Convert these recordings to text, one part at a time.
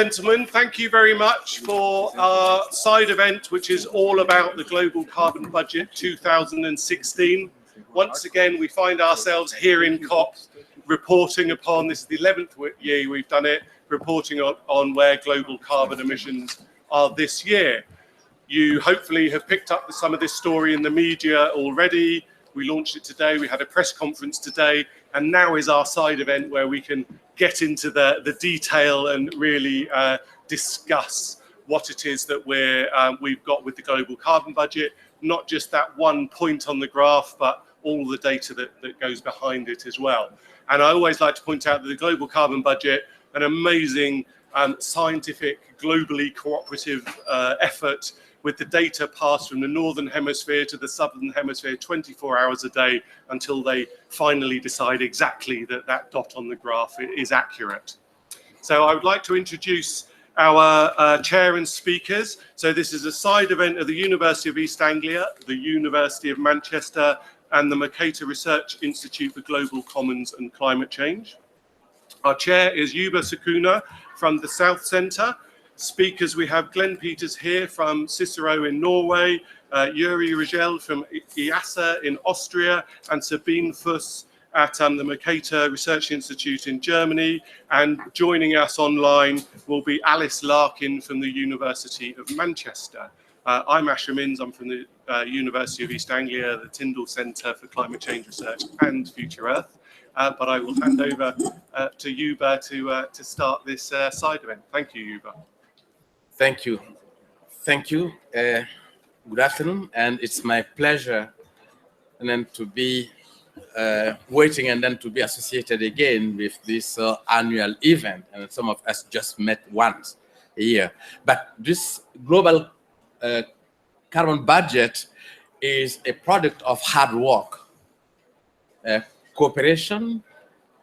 Gentlemen, thank you very much for our side event, which is all about the Global Carbon Budget 2016. Once again, we find ourselves here in COP reporting upon, this is the 11th year we've done it, reporting on where global carbon emissions are this year. You hopefully have picked up some of this story in the media already. We launched it today, we had a press conference today, and now is our side event where we can get into the detail and really discuss what it is that we've got with the global carbon budget, not just that one point on the graph, but all the data that goes behind it as well. And I always like to point out that the global carbon budget, an amazing scientific, globally cooperative effort with the data passed from the northern hemisphere to the southern hemisphere 24 hours a day until they finally decide exactly that dot on the graph is accurate. So I would like to introduce our chair and speakers. So this is a side event of the University of East Anglia, the University of Manchester, and the Mercator Research Institute for Global Commons and Climate Change. Our chair is Youba Sokona from the South Centre. Speakers, we have Glen here from Cicero in Norway, UEA from EASA in Austria, and Sabine at the Mercator Research Institute in Germany. And joining us online will be Larkin from the University of Manchester. I'm Asher Minns, I'm from the University of East Anglia, the Tyndall Centre for Climate Change Research and Future Earth. But I will hand over to Youba to start this side event. Thank you, Youba. Thank you. Thank you. Good afternoon, and it's my pleasure and then to be waiting and then to be associated again with this annual event. And some of us just met once a year. But this global carbon budget is a product of hard work, cooperation,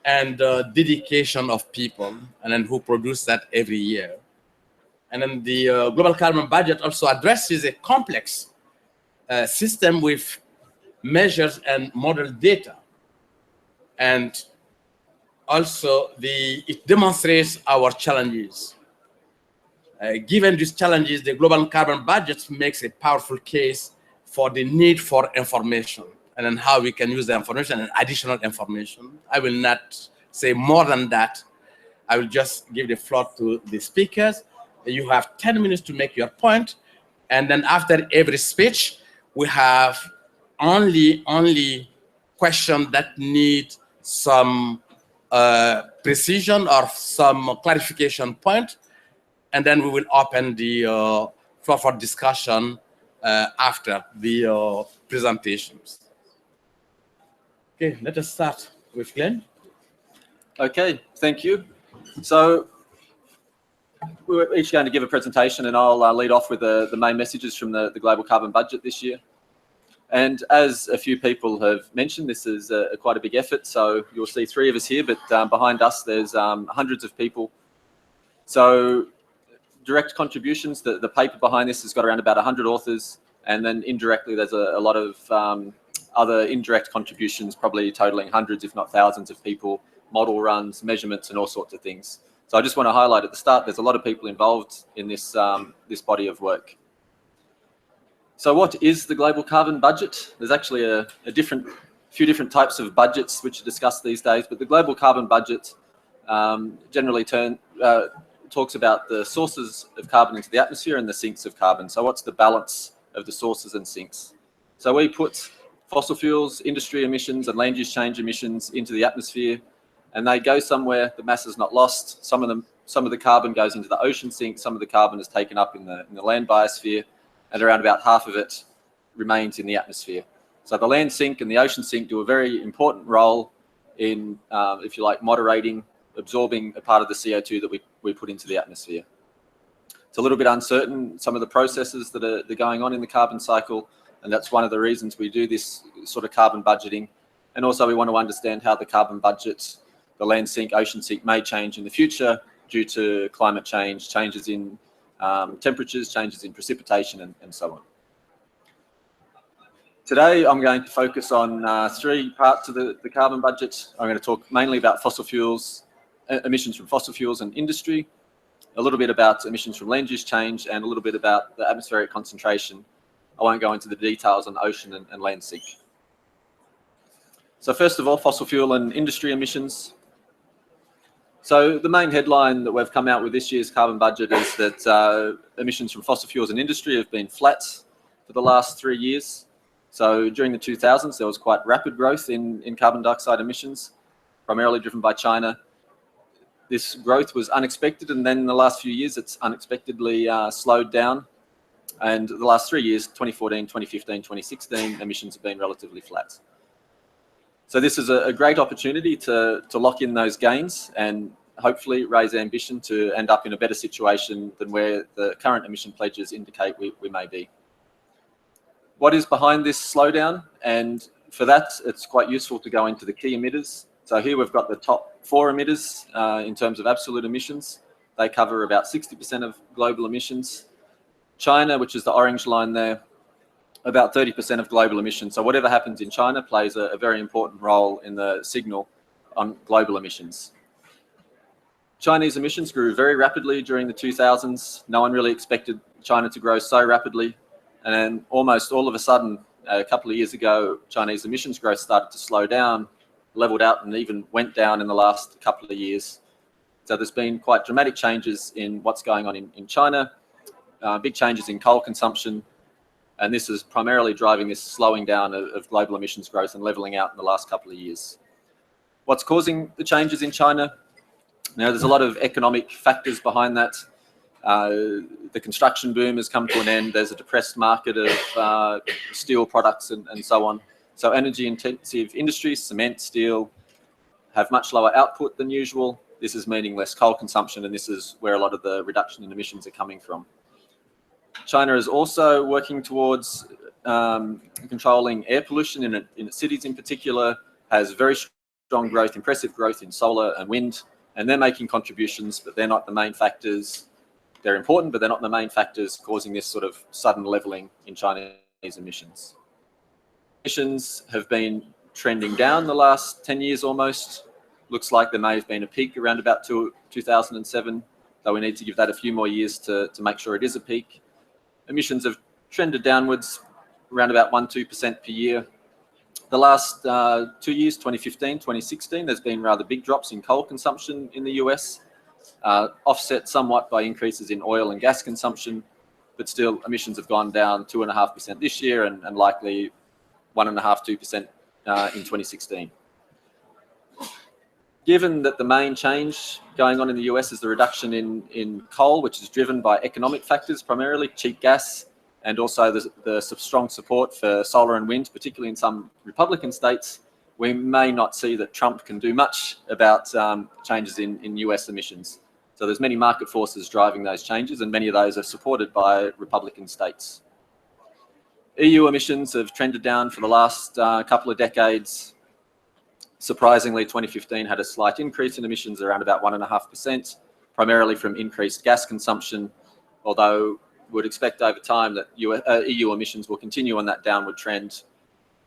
and dedication of people, and then who produce that every year. And then the global carbon budget also addresses a complex system with measures and model data. And also it demonstrates our challenges. Given these challenges, the global carbon budget makes a powerful case for the need for information and then how we can use the information and additional information. I will not say more than that. I will just give the floor to the speakers. You have 10 minutes to make your point, and then after every speech, we have only questions that need some precision or some clarification point, and then we will open the floor for discussion after the presentations. Okay, let us start with Glen. Okay, thank you. So we're each going to give a presentation, and I'll lead off with the main messages from the global carbon budget this year. And as a few people have mentioned, this is quite a big effort. So you'll see three of us here, but behind us there's hundreds of people. So direct contributions, the paper behind this has got around about 100 authors, and then indirectly there's a lot of other indirect contributions, probably totaling hundreds if not thousands of people, model runs, measurements, and all sorts of things. So I just want to highlight at the start, there's a lot of people involved in this, this body of work. So what is the global carbon budget? There's actually a few different types of budgets which are discussed these days, but the global carbon budget generally talks about the sources of carbon into the atmosphere and the sinks of carbon. So what's the balance of the sources and sinks? So we put fossil fuels, industry emissions, and land use change emissions into the atmosphere, and they go somewhere. The mass is not lost. Some of the carbon goes into the ocean sink. Some of the carbon is taken up in the land biosphere, and around about half of it remains in the atmosphere. So the land sink and the ocean sink do a very important role in, if you like, moderating, absorbing a part of the CO2 that we put into the atmosphere. It's a little bit uncertain, some of the processes that are going on in the carbon cycle, and that's one of the reasons we do this sort of carbon budgeting. And also we want to understand how the carbon budget, the land sink, ocean sink may change in the future due to climate change, changes in temperatures, changes in precipitation, and so on. Today, I'm going to focus on three parts of the carbon budget. I'm going to talk mainly about fossil fuels, emissions from fossil fuels and industry. a little bit about emissions from land use change, and a little bit about the atmospheric concentration. I won't go into the details on ocean and land sink. So first of all, fossil fuel and industry emissions. So the main headline that we've come out with this year's carbon budget is that emissions from fossil fuels and industry have been flat for the last 3 years. So during the 2000s, there was quite rapid growth in carbon dioxide emissions, primarily driven by China. This growth was unexpected, and then in the last few years, it's unexpectedly slowed down. And the last 3 years, 2014, 2015, 2016, emissions have been relatively flat. So this is a great opportunity to lock in those gains and hopefully raise ambition to end up in a better situation than where the current emission pledges indicate we may be. What is behind this slowdown? And for that, it's quite useful to go into the key emitters. So here we've got the top 4 emitters in terms of absolute emissions. They cover about 60% of global emissions. China, which is the orange line there, about 30% of global emissions. So whatever happens in China plays a very important role in the signal on global emissions. Chinese emissions grew very rapidly during the 2000s. No one really expected China to grow so rapidly. And then almost all of a sudden, a couple of years ago, Chinese emissions growth started to slow down, leveled out, and even went down in the last couple of years. So there's been quite dramatic changes in what's going on in China, big changes in coal consumption, and this is primarily driving this slowing down of global emissions growth and leveling out in the last couple of years. What's causing the changes in China? Now, there's a lot of economic factors behind that. The construction boom has come to an end. There's a depressed market of steel products and so on. So energy-intensive industries, cement, steel, have much lower output than usual. This is meaning less coal consumption, and this is where a lot of the reduction in emissions are coming from. China is also working towards controlling air pollution in its cities in particular, has very strong growth, impressive growth in solar and wind, and they're making contributions, but they're not the main factors. They're important, but they're not the main factors causing this sort of sudden leveling in Chinese emissions. Emissions have been trending down the last 10 years almost. Looks like there may have been a peak around about 2007, though we need to give that a few more years to make sure it is a peak. Emissions have trended downwards around about 1–2% per year. The last 2 years, 2015, 2016, there's been rather big drops in coal consumption in the US, offset somewhat by increases in oil and gas consumption, but still emissions have gone down 2.5% this year and likely 1.5–2% in 2016. Given that the main change going on in the US is the reduction in coal, which is driven by economic factors, primarily cheap gas, and also the strong support for solar and wind, particularly in some Republican states, we may not see that Trump can do much about changes in US emissions. So there's many market forces driving those changes, and many of those are supported by Republican states. EU emissions have trended down for the last couple of decades. Surprisingly, 2015 had a slight increase in emissions around about 1.5%, primarily from increased gas consumption, although we'd expect over time that EU emissions will continue on that downward trend,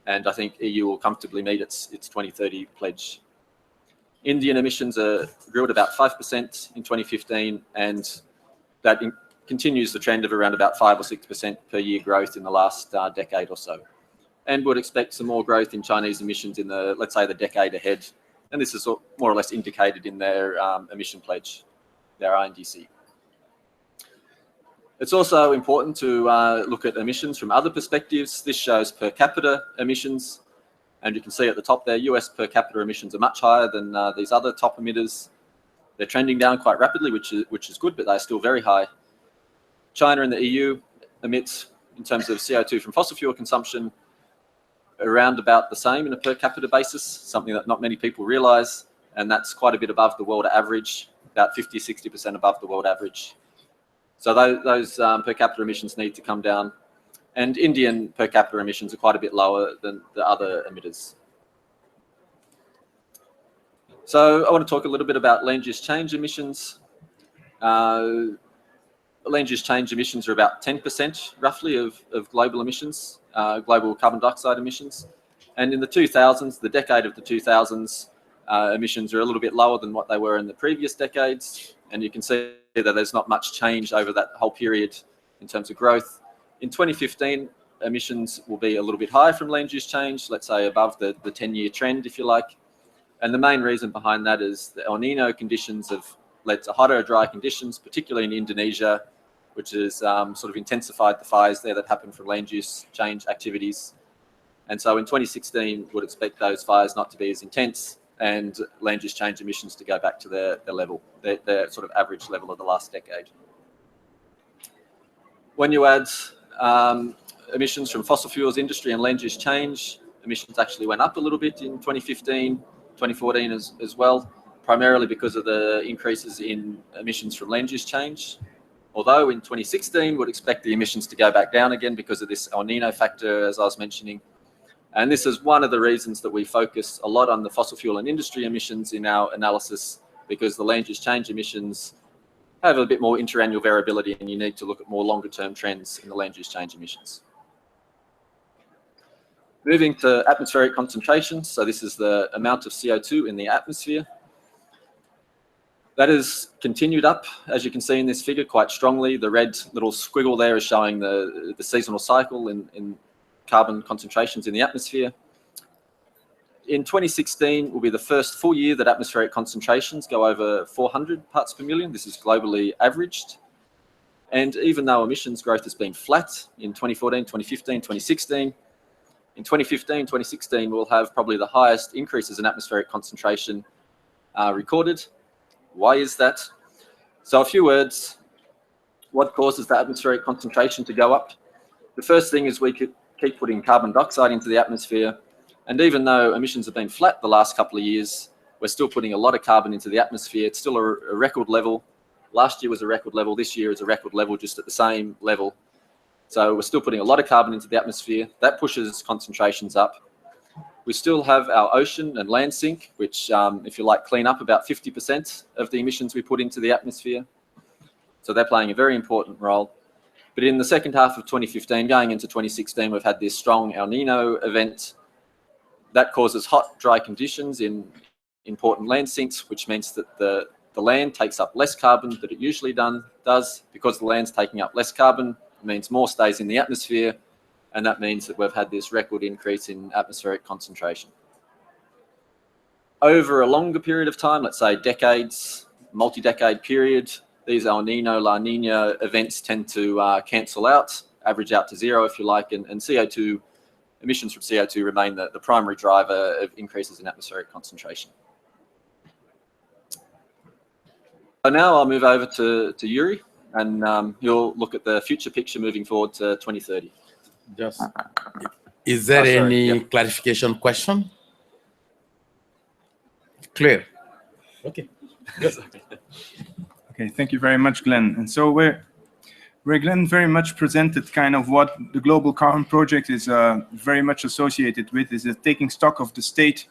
and I think EU will comfortably meet its 2030 pledge. Indian emissions grew at about 5% in 2015, and that continues the trend of around about 5 or 6% per year growth in the last decade or so. And would expect some more growth in Chinese emissions in the, let's say, the decade ahead. And this is more or less indicated in their emission pledge, their INDC. It's also important to look at emissions from other perspectives. This shows per capita emissions. And you can see at the top there, US per capita emissions are much higher than these other top emitters. They're trending down quite rapidly, which is good, but they're still very high. China and the EU emits, in terms of CO2 from fossil fuel consumption, around about the same in a per capita basis, something that not many people realize, and that's quite a bit above the world average, about 50–60% above the world average. So those per capita emissions need to come down, and Indian per capita emissions are quite a bit lower than the other emitters. So I want to talk a little bit about land use change emissions. Land use change emissions are about 10% roughly of global emissions, global carbon dioxide emissions. And in the 2000s, the decade of the 2000s, emissions are a little bit lower than what they were in the previous decades. And you can see that there's not much change over that whole period in terms of growth. In 2015, emissions will be a little bit higher from land use change, let's say above the 10-year trend, if you like. And the main reason behind that is the El Nino conditions have led to hotter, dry conditions, particularly in Indonesia, which has sort of intensified the fires there that happen from land use change activities. And so in 2016, we'd expect those fires not to be as intense and land use change emissions to go back to their level, their sort of average level of the last decade. When you add emissions from fossil fuels industry and land use change, emissions actually went up a little bit in 2015, 2014 as well, primarily because of the increases in emissions from land use change. Although in 2016, we'd expect the emissions to go back down again because of this El Nino factor, as I was mentioning. And this is one of the reasons that we focus a lot on the fossil fuel and industry emissions in our analysis, because the land use change emissions have a bit more interannual variability and you need to look at more longer term trends in the land use change emissions. Moving to atmospheric concentration. So this is the amount of CO2 in the atmosphere. That has continued up, as you can see in this figure, quite strongly. The red little squiggle there is showing the seasonal cycle in carbon concentrations in the atmosphere. In 2016 will be the first full year that atmospheric concentrations go over 400 parts per million. This is globally averaged. And even though emissions growth has been flat in 2014, 2015, 2016, in 2015, 2016, we'll have probably the highest increases in atmospheric concentration recorded. Why is that? So a few words. What causes the atmospheric concentration to go up? The first thing is we could keep putting carbon dioxide into the atmosphere. And even though emissions have been flat the last couple of years, we're still putting a lot of carbon into the atmosphere. It's still a record level. Last year was a record level. This year is a record level, just at the same level. So we're still putting a lot of carbon into the atmosphere. That pushes concentrations up. We still have our ocean and land sink, which, if you like, clean up about 50% of the emissions we put into the atmosphere. So they're playing a very important role. But in the second half of 2015, going into 2016, we've had this strong El Nino event that causes hot, dry conditions in important land sinks, which means that the land takes up less carbon than it usually does. Because the land's taking up less carbon, it means more stays in the atmosphere. And that means that we've had this record increase in atmospheric concentration. Over a longer period of time, let's say decades, multi-decade period, these El Nino, La Nina events tend to cancel out, average out to zero, if you like, and CO2, emissions from CO2 remain the primary driver of increases in atmospheric concentration. So now I'll move over to Yuri, and he'll look at the future picture moving forward to 2030. Just, is there any clarification question? Clear. Okay. Yes. Okay, thank you very much, Glen. And so where Glen very much presented kind of what the Global Carbon Project is very much associated with, is taking stock of the state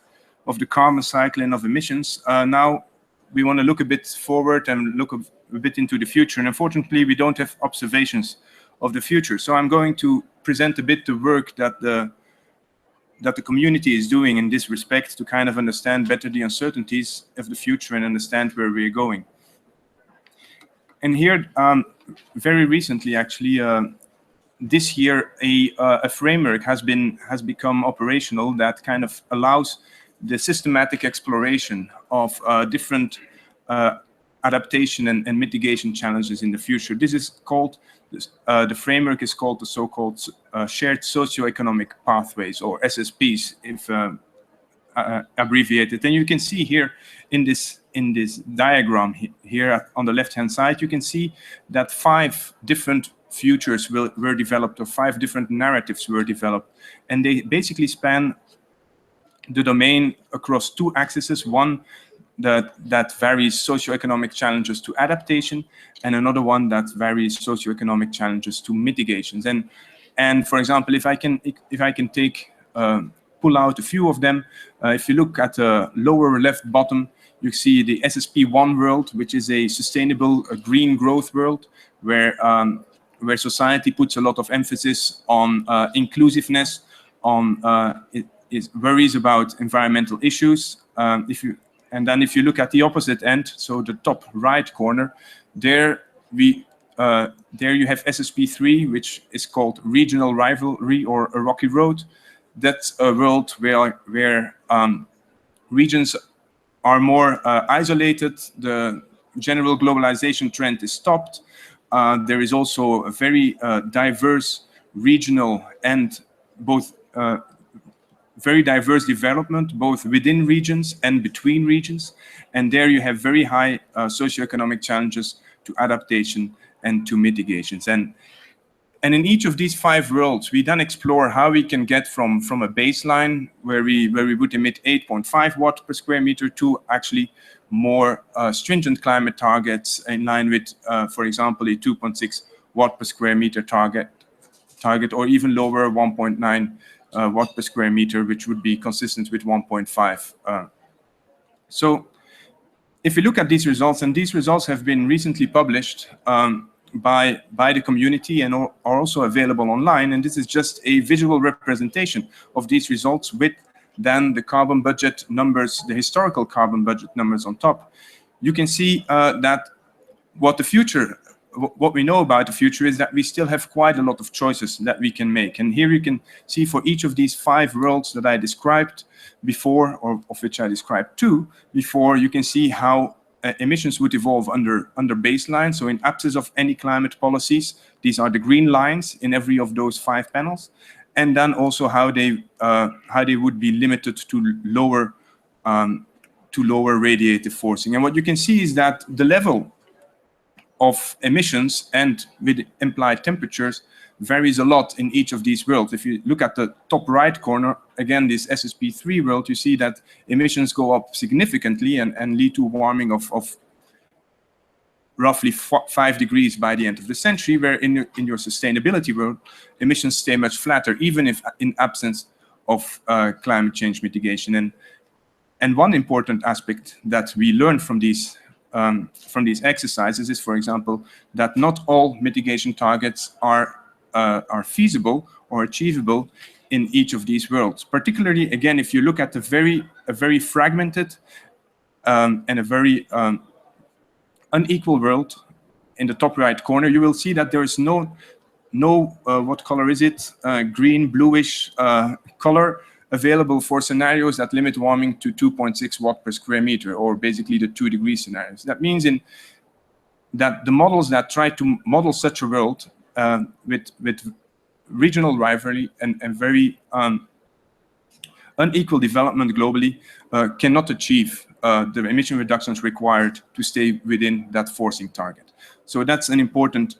of the carbon cycle and of emissions. Now we want to look a bit forward and look a bit into the future. And unfortunately, we don't have observations of the future. So I'm going to present a bit the work that the community is doing in this respect to kind of understand better the uncertainties of the future and understand where we're going. And here, very recently, actually, this year, a framework has become operational that kind of allows the systematic exploration of different adaptation and mitigation challenges in the future. This is called, the framework is called the so-called Shared Socioeconomic Pathways, or SSPs, if abbreviated. And you can see here in this diagram here on the left-hand side, you can see that 5 different futures were developed, or 5 different narratives were developed, and they basically span the domain across 2 axes. One that varies socioeconomic challenges to adaptation, and another one that varies socioeconomic challenges to mitigations. And for example, if I can take pull out a few of them, if you look at the lower left bottom, you see the SSP1 world, which is a sustainable green growth world, where society puts a lot of emphasis on inclusiveness, on it worries about environmental issues. And then if you look at the opposite end, so the top right corner, there you have SSP3, which is called regional rivalry or a rocky road. That's a world where regions are more isolated. The general globalization trend is stopped. There is also a very diverse regional and both very diverse development, both within regions and between regions. And there you have very high socioeconomic challenges to adaptation and to mitigations. And in each of these 5 worlds, we then explore how we can get from a baseline where we would emit 8.5 watt per square meter to actually more stringent climate targets in line with, for example, a 2.6 watt per square meter target, or even lower 1.9 watt per square meter, which would be consistent with 1.5. So if you look at these results, and these results have been recently published by the community and are also available online, and this is just a visual representation of these results with then the carbon budget numbers, the historical carbon budget numbers on top. You can see that what we know about the future is that we still have quite a lot of choices that we can make. And here you can see for each of these 5 worlds that I described before, or of which I described 2 before, you can see how emissions would evolve under baseline. So in absence of any climate policies, these are the green lines in every of those 5 panels. And then also how they would be limited to lower radiative forcing. And what you can see is that the level of emissions and with implied temperatures varies a lot in each of these worlds. If you look at the top right corner, again, this SSP3 world, you see that emissions go up significantly and lead to warming of roughly 5 degrees by the end of the century, where in your sustainability world, emissions stay much flatter, even if in absence of climate change mitigation. And one important aspect that we learned from these exercises is, for example, that not all mitigation targets are feasible or achievable in each of these worlds. Particularly, again, if you look at a very fragmented and a very unequal world in the top right corner, you will see that there is no what color is it? Green, bluish color available for scenarios that limit warming to 2.6 watt per square meter, or basically the 2-degree scenarios. That means that the models that try to model such a world with regional rivalry and very unequal development globally cannot achieve the emission reductions required to stay within that forcing target. So that's an important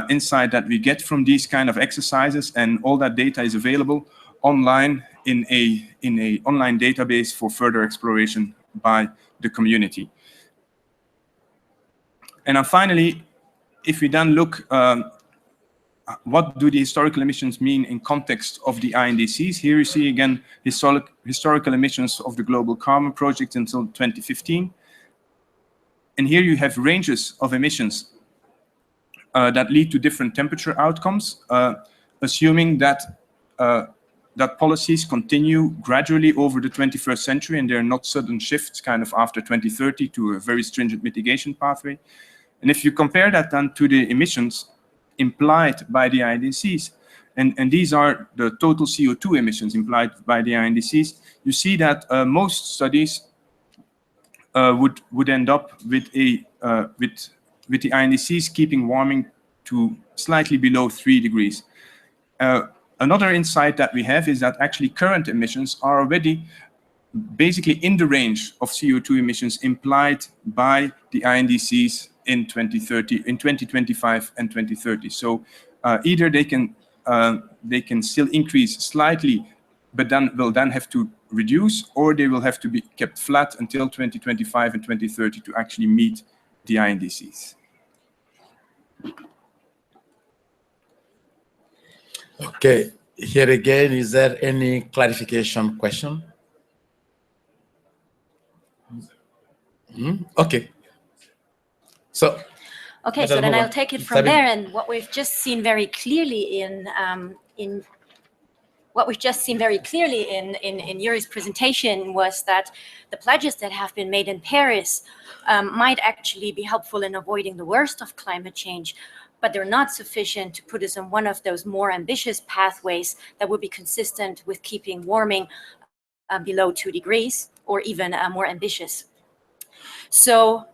insight that we get from these kind of exercises, and all that data is available online in a online database for further exploration by the community. And then finally, if we then look, what do the historical emissions mean in context of the INDCs? Here you see again historical emissions of the Global Carbon Project until 2015. And here you have ranges of emissions that lead to different temperature outcomes, assuming that that policies continue gradually over the 21st century, and they're not sudden shifts kind of after 2030 to a very stringent mitigation pathway. And if you compare that then to the emissions implied by the INDCs, and these are the total CO2 emissions implied by the INDCs, you see that most studies would end up with the INDCs keeping warming to slightly below 3 degrees. Another insight that we have is that actually current emissions are already basically in the range of CO2 emissions implied by the INDCs in 2030, in 2025 and 2030. So either they can still increase slightly, but then will then have to reduce, or they will have to be kept flat until 2025 and 2030 to actually meet the INDCs. Okay, here again, is there any clarification question? Okay. So. Okay, so then I'll take it from there. And what we've just seen very clearly in what we've just seen very clearly in Yuri's presentation was that the pledges that have been made in Paris might actually be helpful in avoiding the worst of climate change, but they're not sufficient to put us on one of those more ambitious pathways that would be consistent with keeping warming below 2 degrees, or even more ambitious. So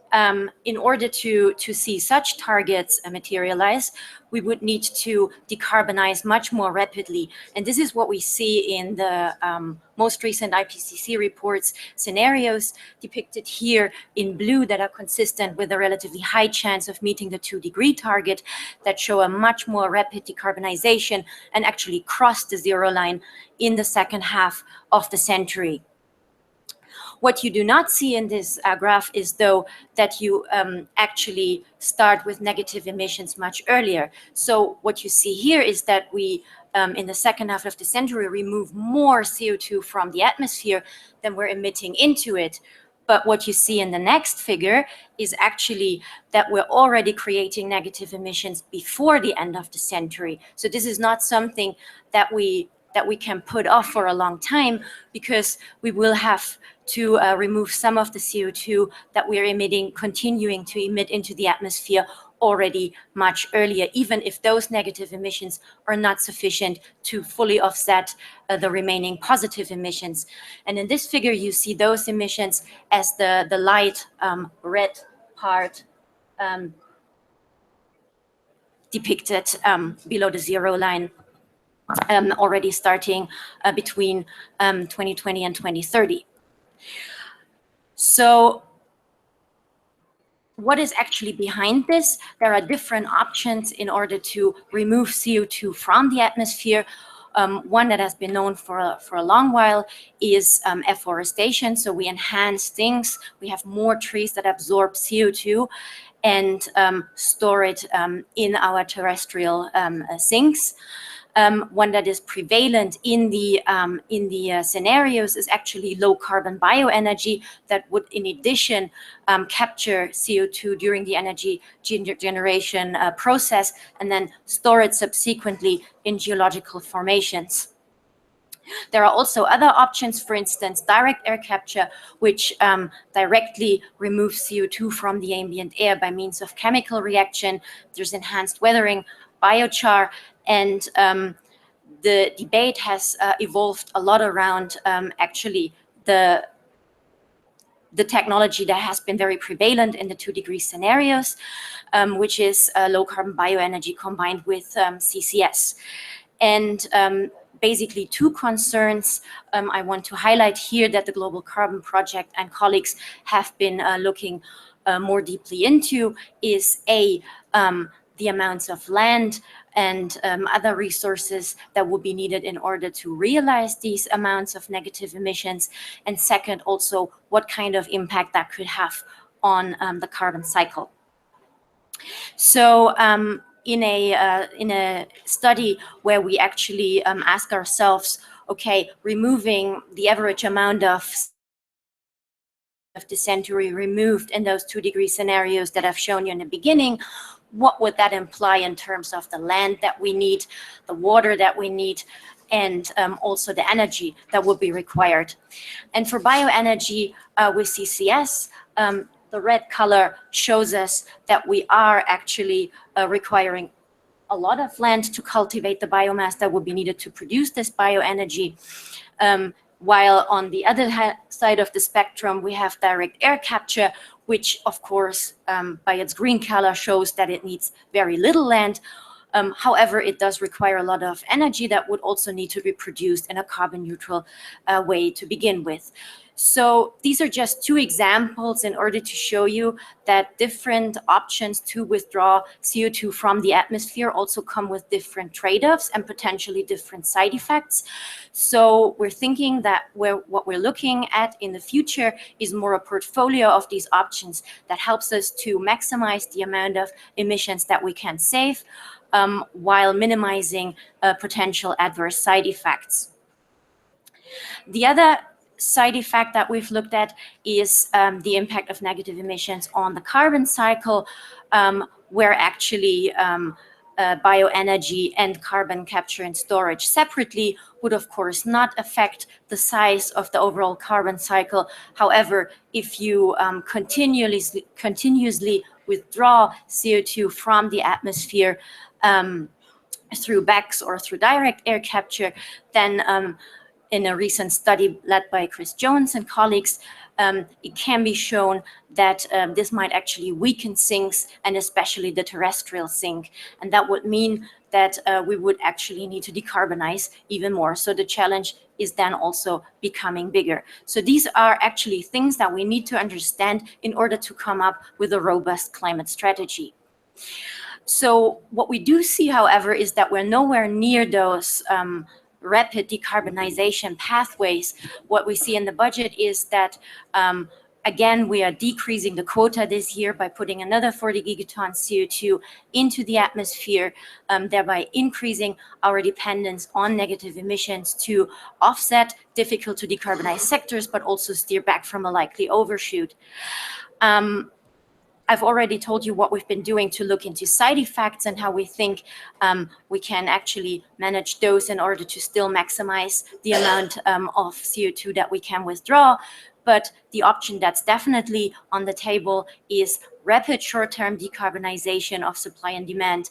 in order to see such targets materialize, we would need to decarbonize much more rapidly. And this is what we see in the most recent IPCC reports, scenarios depicted here in blue that are consistent with a relatively high chance of meeting the 2-degree target, that show a much more rapid decarbonization and actually cross the zero line in the second half of the century. What you do not see in this graph is, though, that you actually start with negative emissions much earlier. So what you see here is that we, in the second half of the century, remove more CO2 from the atmosphere than we're emitting into it. But what you see in the next figure is actually that we're already creating negative emissions before the end of the century. So this is not something that we can put off for a long time, because we will have to remove some of the CO2 that we're emitting, continuing to emit into the atmosphere already much earlier, even if those negative emissions are not sufficient to fully offset the remaining positive emissions. And in this figure, you see those emissions as the light red part depicted below the zero line, already starting between 2020 and 2030. So what is actually behind this? There are different options in order to remove CO2 from the atmosphere. One that has been known for a long while is afforestation. So we enhance things. We have more trees that absorb CO2 and store it in our terrestrial sinks. One that is prevalent in the scenarios is actually low carbon bioenergy that would, in addition, capture CO2 during the energy generation process and then store it subsequently in geological formations. There are also other options, for instance, direct air capture, which directly removes CO2 from the ambient air by means of chemical reaction. There's enhanced weathering, biochar, and the debate has evolved a lot around actually the technology that has been very prevalent in the 2-degree scenarios, which is low carbon bioenergy combined with CCS. And basically two concerns I want to highlight here that the Global Carbon Project and colleagues have been looking more deeply into is the amounts of land and other resources that will be needed in order to realize these amounts of negative emissions. And second, also what kind of impact that could have on the carbon cycle. So in a study where we actually ask ourselves, okay, removing the average amount of the century removed in those 2-degree scenarios that I've shown you in the beginning, what would that imply in terms of the land that we need, the water that we need, and also the energy that will be required. And for bioenergy with CCS, the red color shows us that we are actually requiring a lot of land to cultivate the biomass that would be needed to produce this bioenergy. While on the other side of the spectrum, we have direct air capture, which of course, by its green color shows that it needs very little land. However, it does require a lot of energy that would also need to be produced in a carbon neutral way to begin with. So these are just two examples in order to show you that different options to withdraw CO2 from the atmosphere also come with different trade-offs and potentially different side effects. So we're thinking that what we're looking at in the future is more a portfolio of these options that helps us to maximize the amount of emissions that we can save while minimizing potential adverse side effects. The other side effect that we've looked at is the impact of negative emissions on the carbon cycle, where actually bioenergy and carbon capture and storage separately would of course not affect the size of the overall carbon cycle. However, if you continuously withdraw CO2 from the atmosphere through BECCS or through direct air capture, then in a recent study led by Chris Jones and colleagues, it can be shown that this might actually weaken sinks, and especially the terrestrial sink. And that would mean that we would actually need to decarbonize even more. So the challenge is then also becoming bigger. So these are actually things that we need to understand in order to come up with a robust climate strategy. So what we do see, however, is that we're nowhere near those rapid decarbonization pathways. What we see in the budget is that, again, we are decreasing the quota this year by putting another 40 gigatons CO2 into the atmosphere, thereby increasing our dependence on negative emissions to offset difficult to decarbonize sectors, but also steer back from a likely overshoot. I've already told you what we've been doing to look into side effects and how we think we can actually manage those in order to still maximize the amount of CO2 that we can withdraw. But the option that's definitely on the table is rapid short-term decarbonization of supply and demand.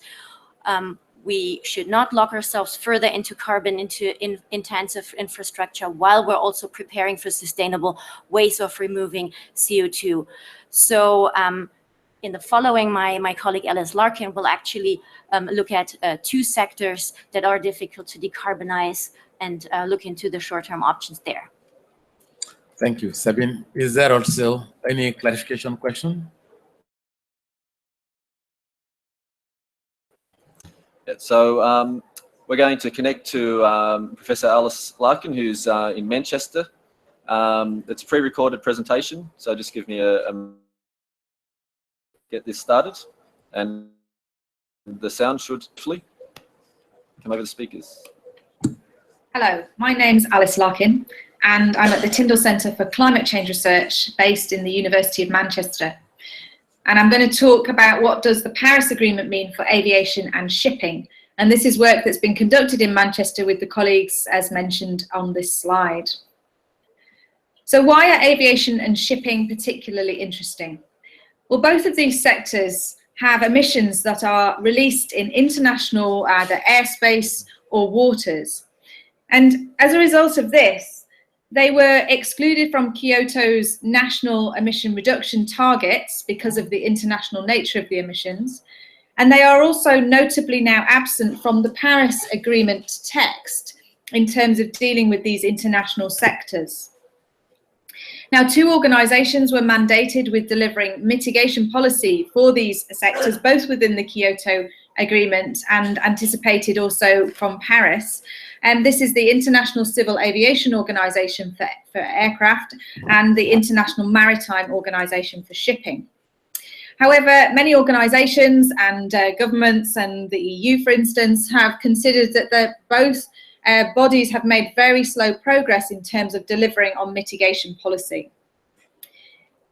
We should not lock ourselves further into intensive infrastructure while we're also preparing for sustainable ways of removing CO2. So in the following, my colleague Elliott Larkin will actually look at two sectors that are difficult to decarbonize and look into the short-term options there. Thank you. Sabine, is there also any clarification question? Yeah, so we're going to connect to Professor Alice Larkin, who's in Manchester. It's a pre-recorded presentation, so just give me a get this started, and the sound should hopefully come over the speakers. Hello, my name's Alice Larkin, and I'm at the Tyndall Centre for Climate Change Research based in the University of Manchester. And I'm going to talk about what does the Paris Agreement mean for aviation and shipping. And this is work that's been conducted in Manchester with the colleagues as mentioned on this slide. So why are aviation and shipping particularly interesting? Well, both of these sectors have emissions that are released in international either airspace or waters. And as a result of this, they were excluded from Kyoto's national emission reduction targets because of the international nature of the emissions. And they are also notably now absent from the Paris Agreement text in terms of dealing with these international sectors. Now, two organisations were mandated with delivering mitigation policy for these sectors, both within the Kyoto Agreement and anticipated also from Paris. And this is the International Civil Aviation Organisation for aircraft and the International Maritime Organisation for shipping. However, many organisations and governments and the EU, for instance, have considered that both bodies have made very slow progress in terms of delivering on mitigation policy.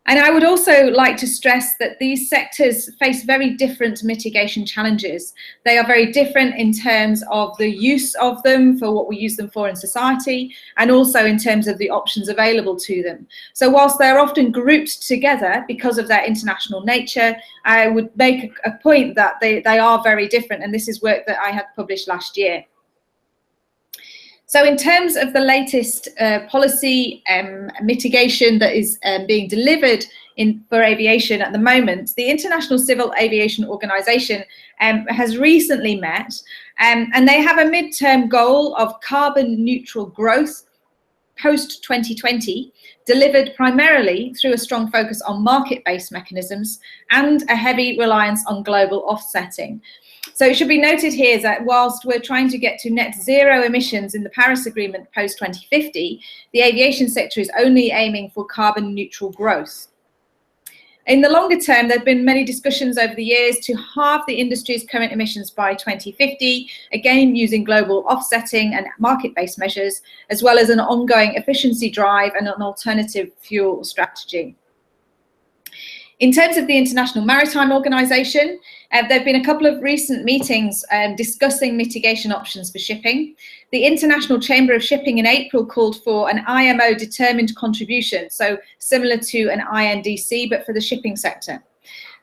And I would also like to stress that these sectors face very different mitigation challenges. They are very different in terms of the use of them for what we use them for in society, and also in terms of the options available to them. So whilst they're often grouped together because of their international nature, I would make a point that they are very different, and this is work that I had published last year. So in terms of the latest policy mitigation that is being delivered for aviation at the moment, the International Civil Aviation Organisation has recently met, and they have a midterm goal of carbon neutral growth post-2020, delivered primarily through a strong focus on market-based mechanisms and a heavy reliance on global offsetting. So it should be noted here that whilst we're trying to get to net zero emissions in the Paris Agreement post-2050, the aviation sector is only aiming for carbon neutral growth. In the longer term, there have been many discussions over the years to halve the industry's current emissions by 2050, again using global offsetting and market-based measures, as well as an ongoing efficiency drive and an alternative fuel strategy. In terms of the International Maritime Organization, there have been a couple of recent meetings discussing mitigation options for shipping. The International Chamber of Shipping in April called for an IMO determined contribution, so similar to an INDC, but for the shipping sector.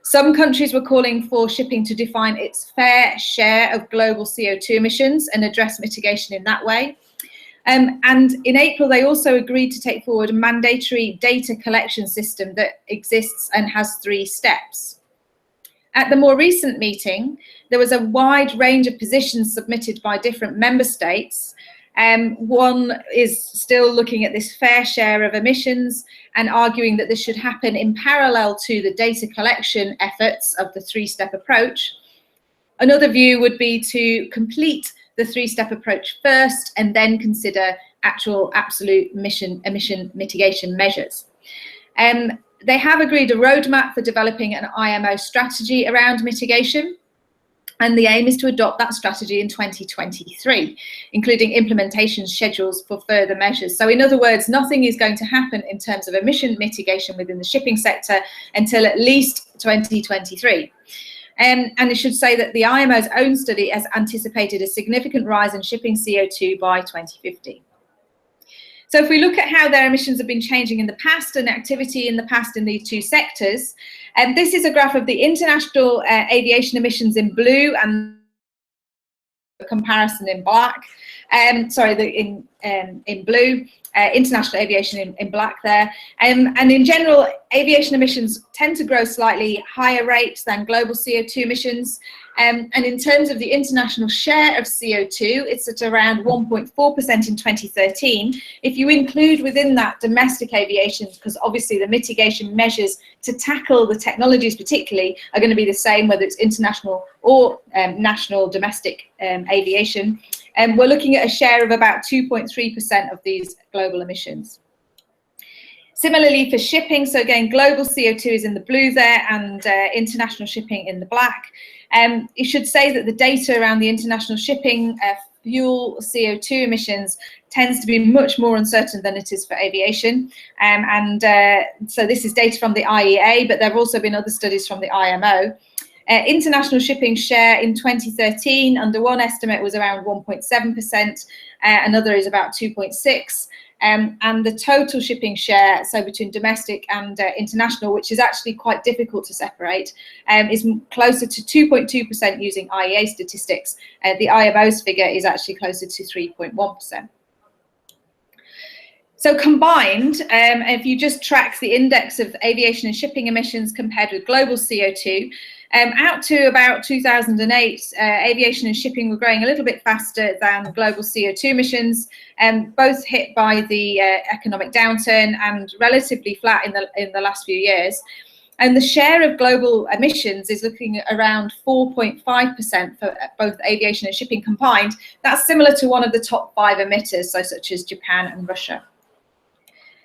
Some countries were calling for shipping to define its fair share of global CO2 emissions and address mitigation in that way. And in April, they also agreed to take forward a mandatory data collection system that exists and has 3 steps. At the more recent meeting, there was a wide range of positions submitted by different member states. One is still looking at this fair share of emissions and arguing that this should happen in parallel to the data collection efforts of the 3-step approach. Another view would be to complete the 3-step approach first and then consider actual absolute emission mitigation measures. They have agreed a roadmap for developing an IMO strategy around mitigation, and the aim is to adopt that strategy in 2023, including implementation schedules for further measures. So in other words, nothing is going to happen in terms of emission mitigation within the shipping sector until at least 2023. And it should say that the IMO's own study has anticipated a significant rise in shipping CO2 by 2050. So if we look at how their emissions have been changing in the past and activity in the past in these 2 sectors, and this is a graph of the international aviation emissions in blue and the comparison in black. In blue, international aviation in black there. And in general, aviation emissions tend to grow slightly higher rates than global CO2 emissions. And in terms of the international share of CO2, it's at around 1.4% in 2013. If you include within that domestic aviation, because obviously the mitigation measures to tackle the technologies particularly are going to be the same, whether it's international or national domestic aviation. And we're looking at a share of about 2.3% of these global emissions. Similarly for shipping, so again, global CO2 is in the blue there and international shipping in the black. It should say that the data around the international shipping fuel CO2 emissions tends to be much more uncertain than it is for aviation. So this is data from the IEA, but there have also been other studies from the IMO. International shipping share in 2013 under one estimate was around 1.7%, another is about 2.6%. And the total shipping share, so between domestic and international, which is actually quite difficult to separate, is closer to 2.2% using IEA statistics. The IMO's figure is actually closer to 3.1%. So combined, if you just track the index of aviation and shipping emissions compared with global CO2, out to about 2008, aviation and shipping were growing a little bit faster than global CO2 emissions, both hit by the economic downturn and relatively flat in the last few years. And the share of global emissions is looking at around 4.5% for both aviation and shipping combined. That's similar to one of the top 5 emitters, so such as Japan and Russia.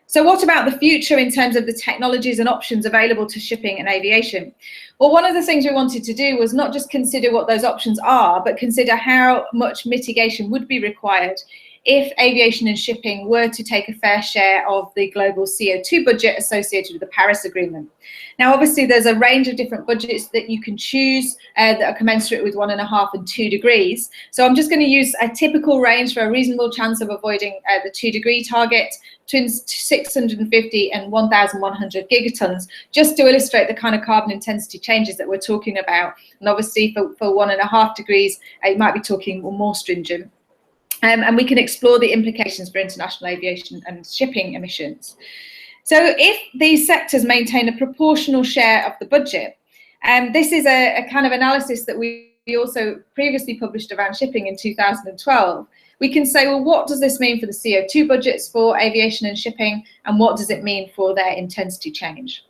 So what about the future in terms of the technologies and options available to shipping and aviation? Well, one of the things we wanted to do was not just consider what those options are, but consider how much mitigation would be required if aviation and shipping were to take a fair share of the global CO2 budget associated with the Paris Agreement. Now, obviously, there's a range of different budgets that you can choose that are commensurate with 1.5 and 2 degrees. So I'm just going to use a typical range for a reasonable chance of avoiding the 2-degree target, between 650 and 1,100 gigatons, just to illustrate the kind of carbon intensity changes that we're talking about. And obviously, for 1.5 degrees, it might be talking more stringent. And we can explore the implications for international aviation and shipping emissions. So if these sectors maintain a proportional share of the budget, this is a kind of analysis that we also previously published around shipping in 2012, we can say, well, what does this mean for the CO2 budgets for aviation and shipping, and what does it mean for their intensity change?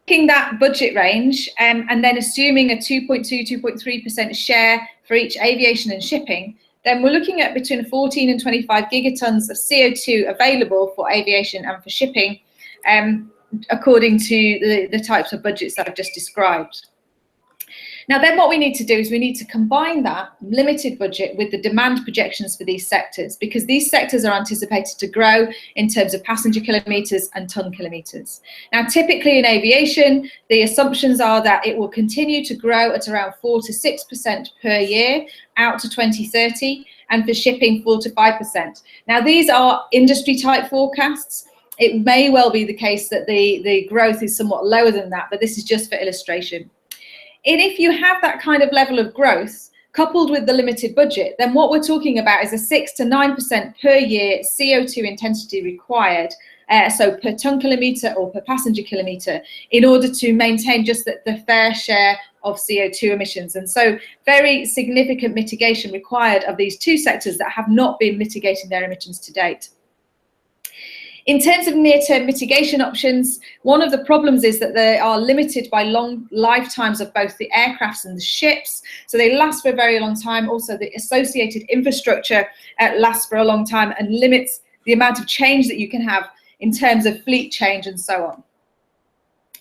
Taking that budget range and then assuming a 2.2–2.3% share for each aviation and shipping, then we're looking at between 14 and 25 gigatons of CO2 available for aviation and for shipping, according to the types of budgets that I've just described. Now then what we need to do is we need to combine that limited budget with the demand projections for these sectors, because these sectors are anticipated to grow in terms of passenger kilometres and tonne kilometres. Now typically in aviation, the assumptions are that it will continue to grow at around 4 to 6% per year out to 2030, and for shipping 4 to 5%. Now these are industry type forecasts. It may well be the case that the growth is somewhat lower than that, but this is just for illustration. And if you have that kind of level of growth coupled with the limited budget, then what we're talking about is a 6 to 9% per year CO2 intensity required, so per tonne kilometre or per passenger kilometre, in order to maintain just the fair share of CO2 emissions. And so very significant mitigation required of these two sectors that have not been mitigating their emissions to date. In terms of near-term mitigation options, one of the problems is that they are limited by long lifetimes of both the aircrafts and the ships. So they last for a very long time. Also, the associated infrastructure lasts for a long time and limits the amount of change that you can have in terms of fleet change and so on.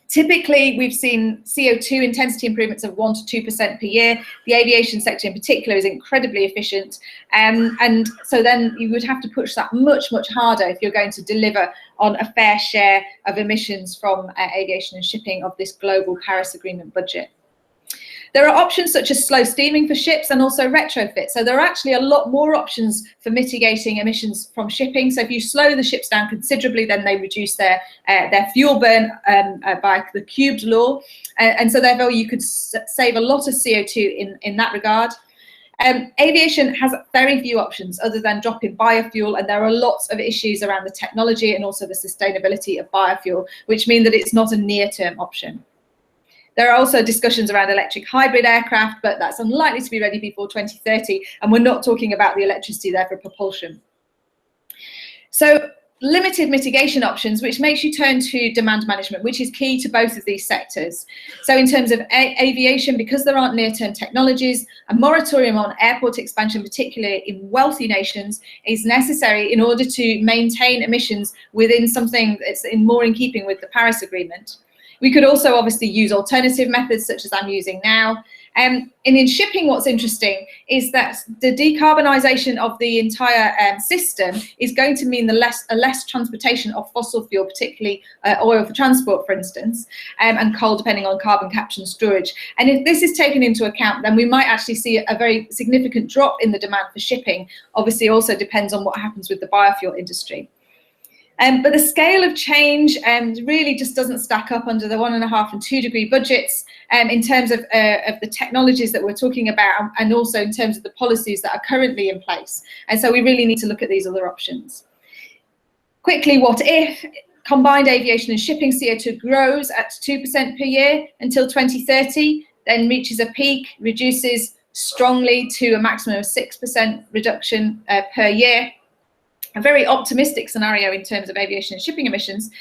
Typically, we've seen CO2 intensity improvements of 1 to 2% per year. The aviation sector in particular is incredibly efficient. And so then you would have to push that much, much harder if you're going to deliver on a fair share of emissions from aviation and shipping of this global Paris Agreement budget. There are options such as slow steaming for ships and also retrofit. So there are actually a lot more options for mitigating emissions from shipping. So if you slow the ships down considerably, then they reduce their fuel burn by the cubed law. And so therefore you could save a lot of CO2 in that regard. Aviation has very few options other than dropping biofuel, and there are lots of issues around the technology and also the sustainability of biofuel, which mean that it's not a near-term option. There are also discussions around electric hybrid aircraft, but that's unlikely to be ready before 2030, and we're not talking about the electricity there for propulsion. So limited mitigation options, which makes you turn to demand management, which is key to both of these sectors. So in terms of aviation, because there aren't near-term technologies, a moratorium on airport expansion, particularly in wealthy nations, is necessary in order to maintain emissions within something that's more in keeping with the Paris Agreement. We could also obviously use alternative methods such as I'm using now. And in shipping, what's interesting is that the decarbonisation of the entire system is going to mean less transportation of fossil fuel, particularly oil for transport, for instance, and coal, depending on carbon capture and storage. And if this is taken into account, then we might actually see a very significant drop in the demand for shipping. Obviously, also depends on what happens with the biofuel industry. But the scale of change really just doesn't stack up under the 1.5 and 2 degree budgets in terms of the technologies that we're talking about, and also in terms of the policies that are currently in place. And so we really need to look at these other options. Quickly, what if combined aviation and shipping CO2 grows at 2% per year until 2030, then reaches a peak, reduces strongly to a maximum of 6% reduction per year? A very optimistic scenario in terms of aviation and shipping emissions,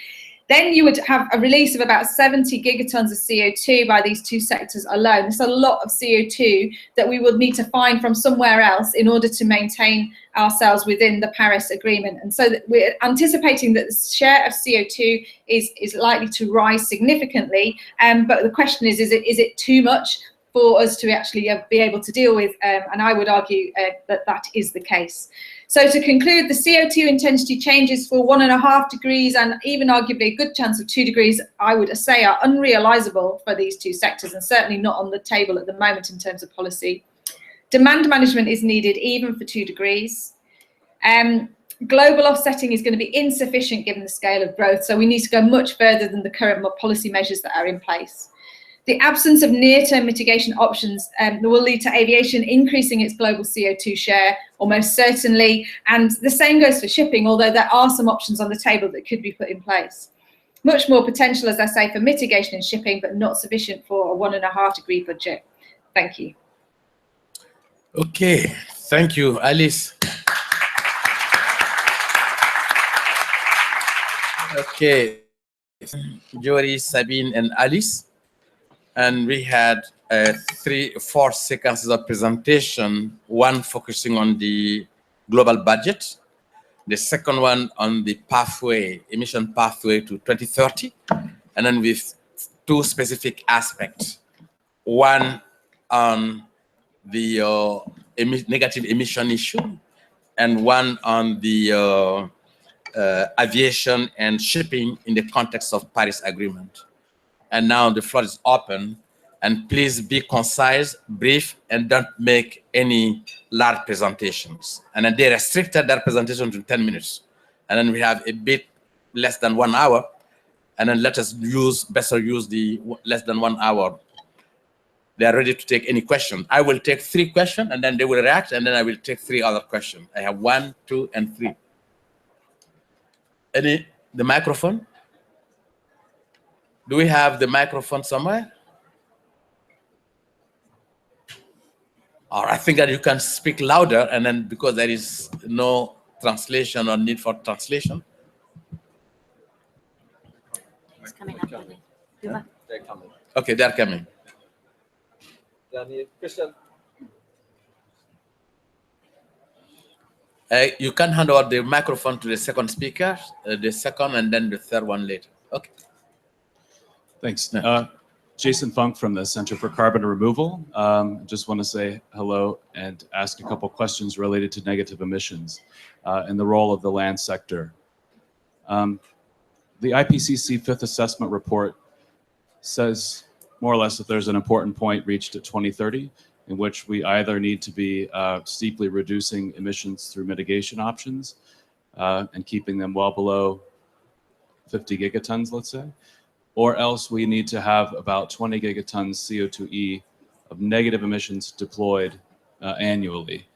then you would have a release of about 70 gigatons of CO2 by these two sectors alone. It's a lot of CO2 that we would need to find from somewhere else in order to maintain ourselves within the Paris Agreement. And so we're anticipating that the share of CO2 is likely to rise significantly. But the question is it too much for us to actually be able to deal with? And I would argue that is the case. So to conclude, the CO2 intensity changes for 1.5 degrees and even arguably a good chance of 2 degrees, I would say, are unrealisable for these two sectors, and certainly not on the table at the moment in terms of policy. Demand management is needed even for 2 degrees. Global offsetting is going to be insufficient given the scale of growth, so we need to go much further than the current policy measures that are in place. The absence of near-term mitigation options will lead to aviation increasing its global CO2 share, almost certainly, and the same goes for shipping, although there are some options on the table that could be put in place. Much more potential, as I say, for mitigation in shipping, but not sufficient for a 1.5 degree budget. Thank you. Okay, thank you, Alice. Okay, Jory, Sabine, and Alice. And we had 4 sequences of presentation, one focusing on the global budget, the second one on the pathway, emission pathway to 2030, and then with 2 specific aspects. One, on the negative emission issue, and one on the aviation and shipping in the context of Paris Agreement. And now the floor is open, and please be concise, brief, and don't make any large presentations. And then they restricted their presentation to 10 minutes. And then we have a bit less than 1 hour, and then let us better use the less than 1 hour. They are ready to take any question. I will take 3 questions, and then they will react, and then I will take 3 other questions. I have 1, 2, and 3. The microphone? Do we have the microphone somewhere? Or I think that you can speak louder, and then because there is no translation or need for translation. It's coming up with it. Youba. They're coming. Okay, they're coming. Down here, Christian. You can hand over the microphone to the second speaker, the second, and then the third one later. Okay. Thanks. Jason Funk from the Center for Carbon Removal. Just want to say hello and ask a couple questions related to negative emissions and the role of the land sector. The IPCC Fifth Assessment Report says more or less that there's an important point reached at 2030 in which we either need to be steeply reducing emissions through mitigation options and keeping them well below 50 gigatons, let's say, or else we need to have about 20 gigatons CO2e of negative emissions deployed annually.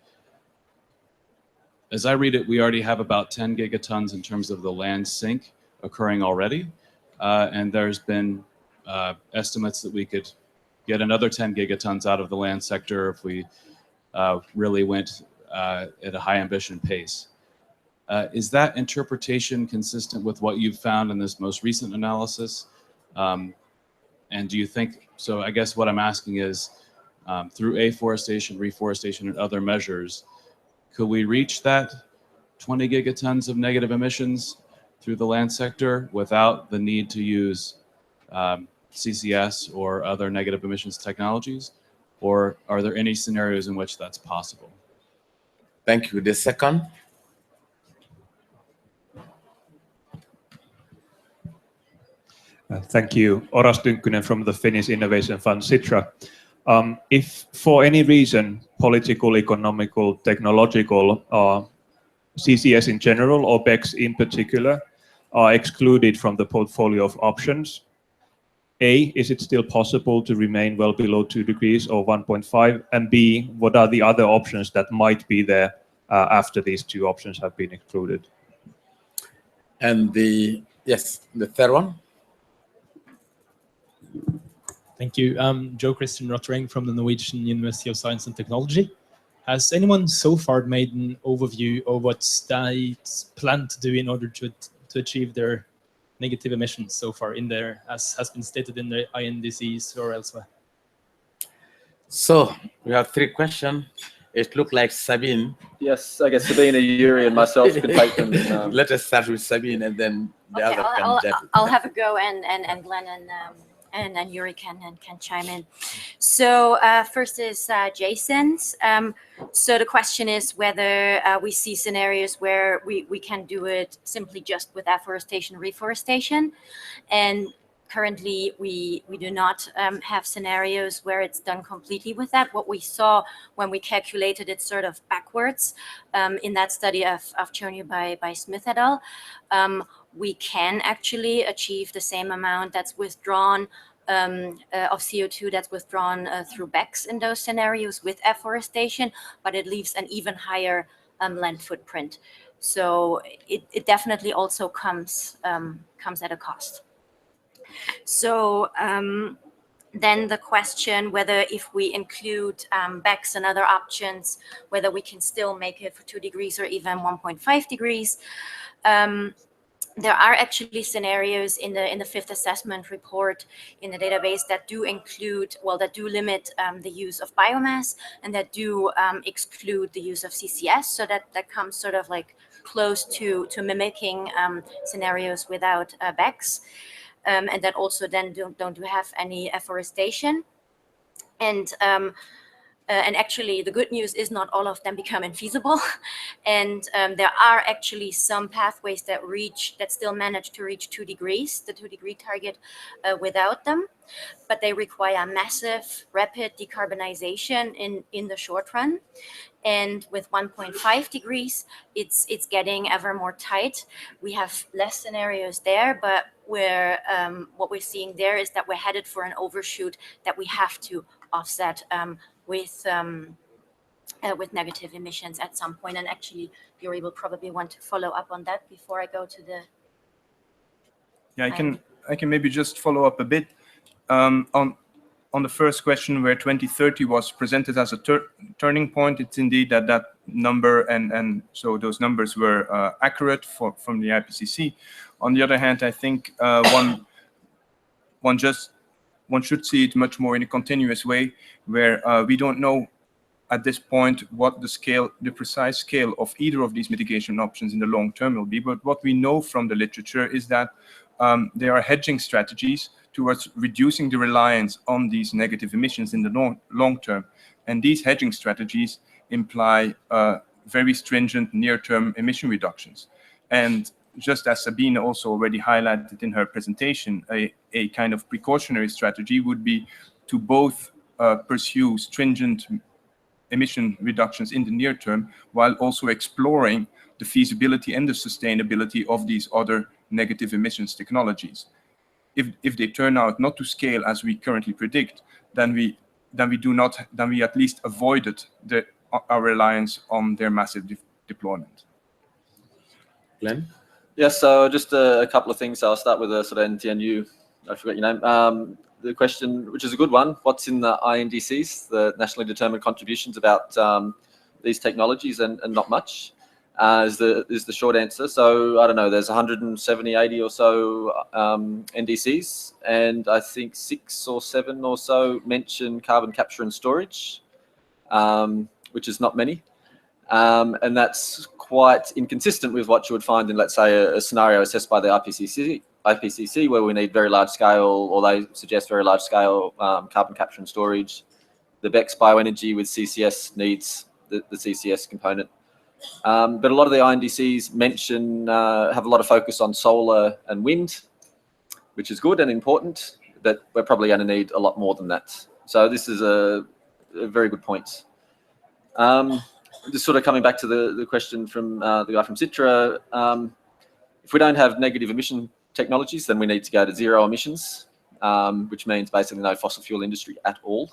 As I read it, we already have about 10 gigatons in terms of the land sink occurring already, and there's been estimates that we could get another 10 gigatons out of the land sector if we really went at a high ambition pace. Is that interpretation consistent with what you've found in this most recent analysis? And do you think, so I guess what I'm asking is, through afforestation, reforestation, and other measures, could we reach that 20 gigatons of negative emissions through the land sector without the need to use CCS or other negative emissions technologies? Or are there any scenarios in which that's possible? Thank you. The second. Thank you. Oras Tynkkynen from the Finnish Innovation Fund, Sitra. If for any reason, political, economical, technological, CCS in general or BECCS in particular are excluded from the portfolio of options, A, is it still possible to remain well below 2 degrees or 1.5? And B, what are the other options that might be there after these 2 options have been excluded? And the third one. Thank you. Joe Christian Rottering from the Norwegian University of Science and Technology. Has anyone so far made an overview of what states plan to do in order to achieve their negative emissions so far in there, as has been stated in the INDCs or elsewhere? So we have 3 questions. It looked like Sabine. Yes, I guess Sabine, Yuri, and myself can take them. Let us start with Sabine, and then the Okay, other I'll have a go, and Glen and Yuri can chime in. So first is Jason's. So the question is whether we see scenarios where we can do it simply just with afforestation, reforestation, and currently we do not have scenarios where it's done completely with that. What we saw when we calculated it sort of backwards in that study I've shown you by Smith et al. We can actually achieve the same amount that's withdrawn of CO2 that's withdrawn through BECCS in those scenarios with afforestation, but it leaves an even higher land footprint. So it definitely also comes at a cost. So then the question whether if we include BECCS and other options, whether we can still make it for 2 degrees or even 1.5 degrees. There are actually scenarios in the fifth assessment report in the database that do include, well, that do limit the use of biomass and that do exclude the use of CCS. So that comes sort of like close to mimicking scenarios without BECCS, and that also then don't have any afforestation. And actually, the good news is not all of them become infeasible, and there are actually some pathways that still manage to reach 2 degrees, the 2-degree target, without them. But they require massive, rapid decarbonization in the short run. And with 1.5 degrees, it's getting ever more tight. We have less scenarios there, but what we're seeing there is that we're headed for an overshoot that we have to offset with negative emissions at some point. And actually, Yuri will probably want to follow up on that before I go to the. Yeah, I can maybe just follow up a bit on the first question, where 2030 was presented as a turning point. It's indeed that number, and so those numbers were accurate from the IPCC. On the other hand, I think one should see it much more in a continuous way, where we don't know at this point what the precise scale of either of these mitigation options in the long term will be. But what we know from the literature is that there are hedging strategies towards reducing the reliance on these negative emissions in the long term. And these hedging strategies imply very stringent near-term emission reductions. And just as Sabine also already highlighted in her presentation, a kind of precautionary strategy would be to both pursue stringent emission reductions in the near term, while also exploring the feasibility and the sustainability of these other negative emissions technologies. If they turn out not to scale as we currently predict, then we at least avoided our reliance on their massive deployment. Glen? Yes, so just a couple of things. I'll start with a sort of NTNU. I forgot your name. The question, which is a good one, what's in the INDCs, the nationally determined contributions about these technologies, and not much is the short answer. So I don't know, there's 170, 80 or so NDCs, and I think 6 or 7 or so mention carbon capture and storage, which is not many. And that's quite inconsistent with what you would find in, let's say, a scenario assessed by the IPCC, where we need very large scale, or they suggest very large scale carbon capture and storage. The BECCS Bioenergy with CCS needs the CCS component. But a lot of the INDCs mention, have a lot of focus on solar and wind, which is good and important, but we're probably going to need a lot more than that. So this is a very good point. Just sort of coming back to the question from the guy from Citra, if we don't have negative emission technologies, then we need to go to zero emissions, which means basically no fossil fuel industry at all.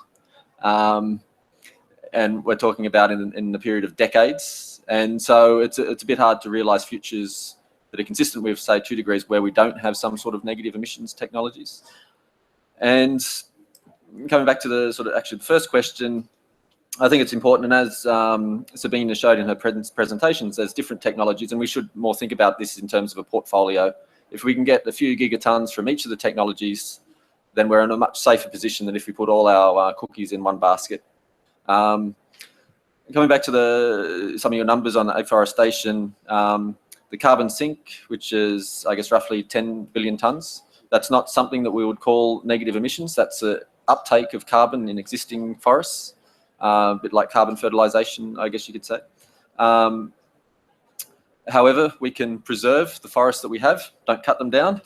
And we're talking about in the period of decades. And so it's a bit hard to realize futures that are consistent with, say, 2 degrees where we don't have some sort of negative emissions technologies. And coming back to the sort of actually the first question, I think it's important, and as Sabine showed in her presentations, there's different technologies, and we should more think about this in terms of a portfolio. If we can get a few gigatons from each of the technologies, then we're in a much safer position than if we put all our cookies in one basket. Coming back to some of your numbers on afforestation, the carbon sink, which is, I guess, roughly 10 billion tonnes, that's not something that we would call negative emissions. That's an uptake of carbon in existing forests. A bit like carbon fertilization, I guess you could say. However, we can preserve the forests that we have, don't cut them down.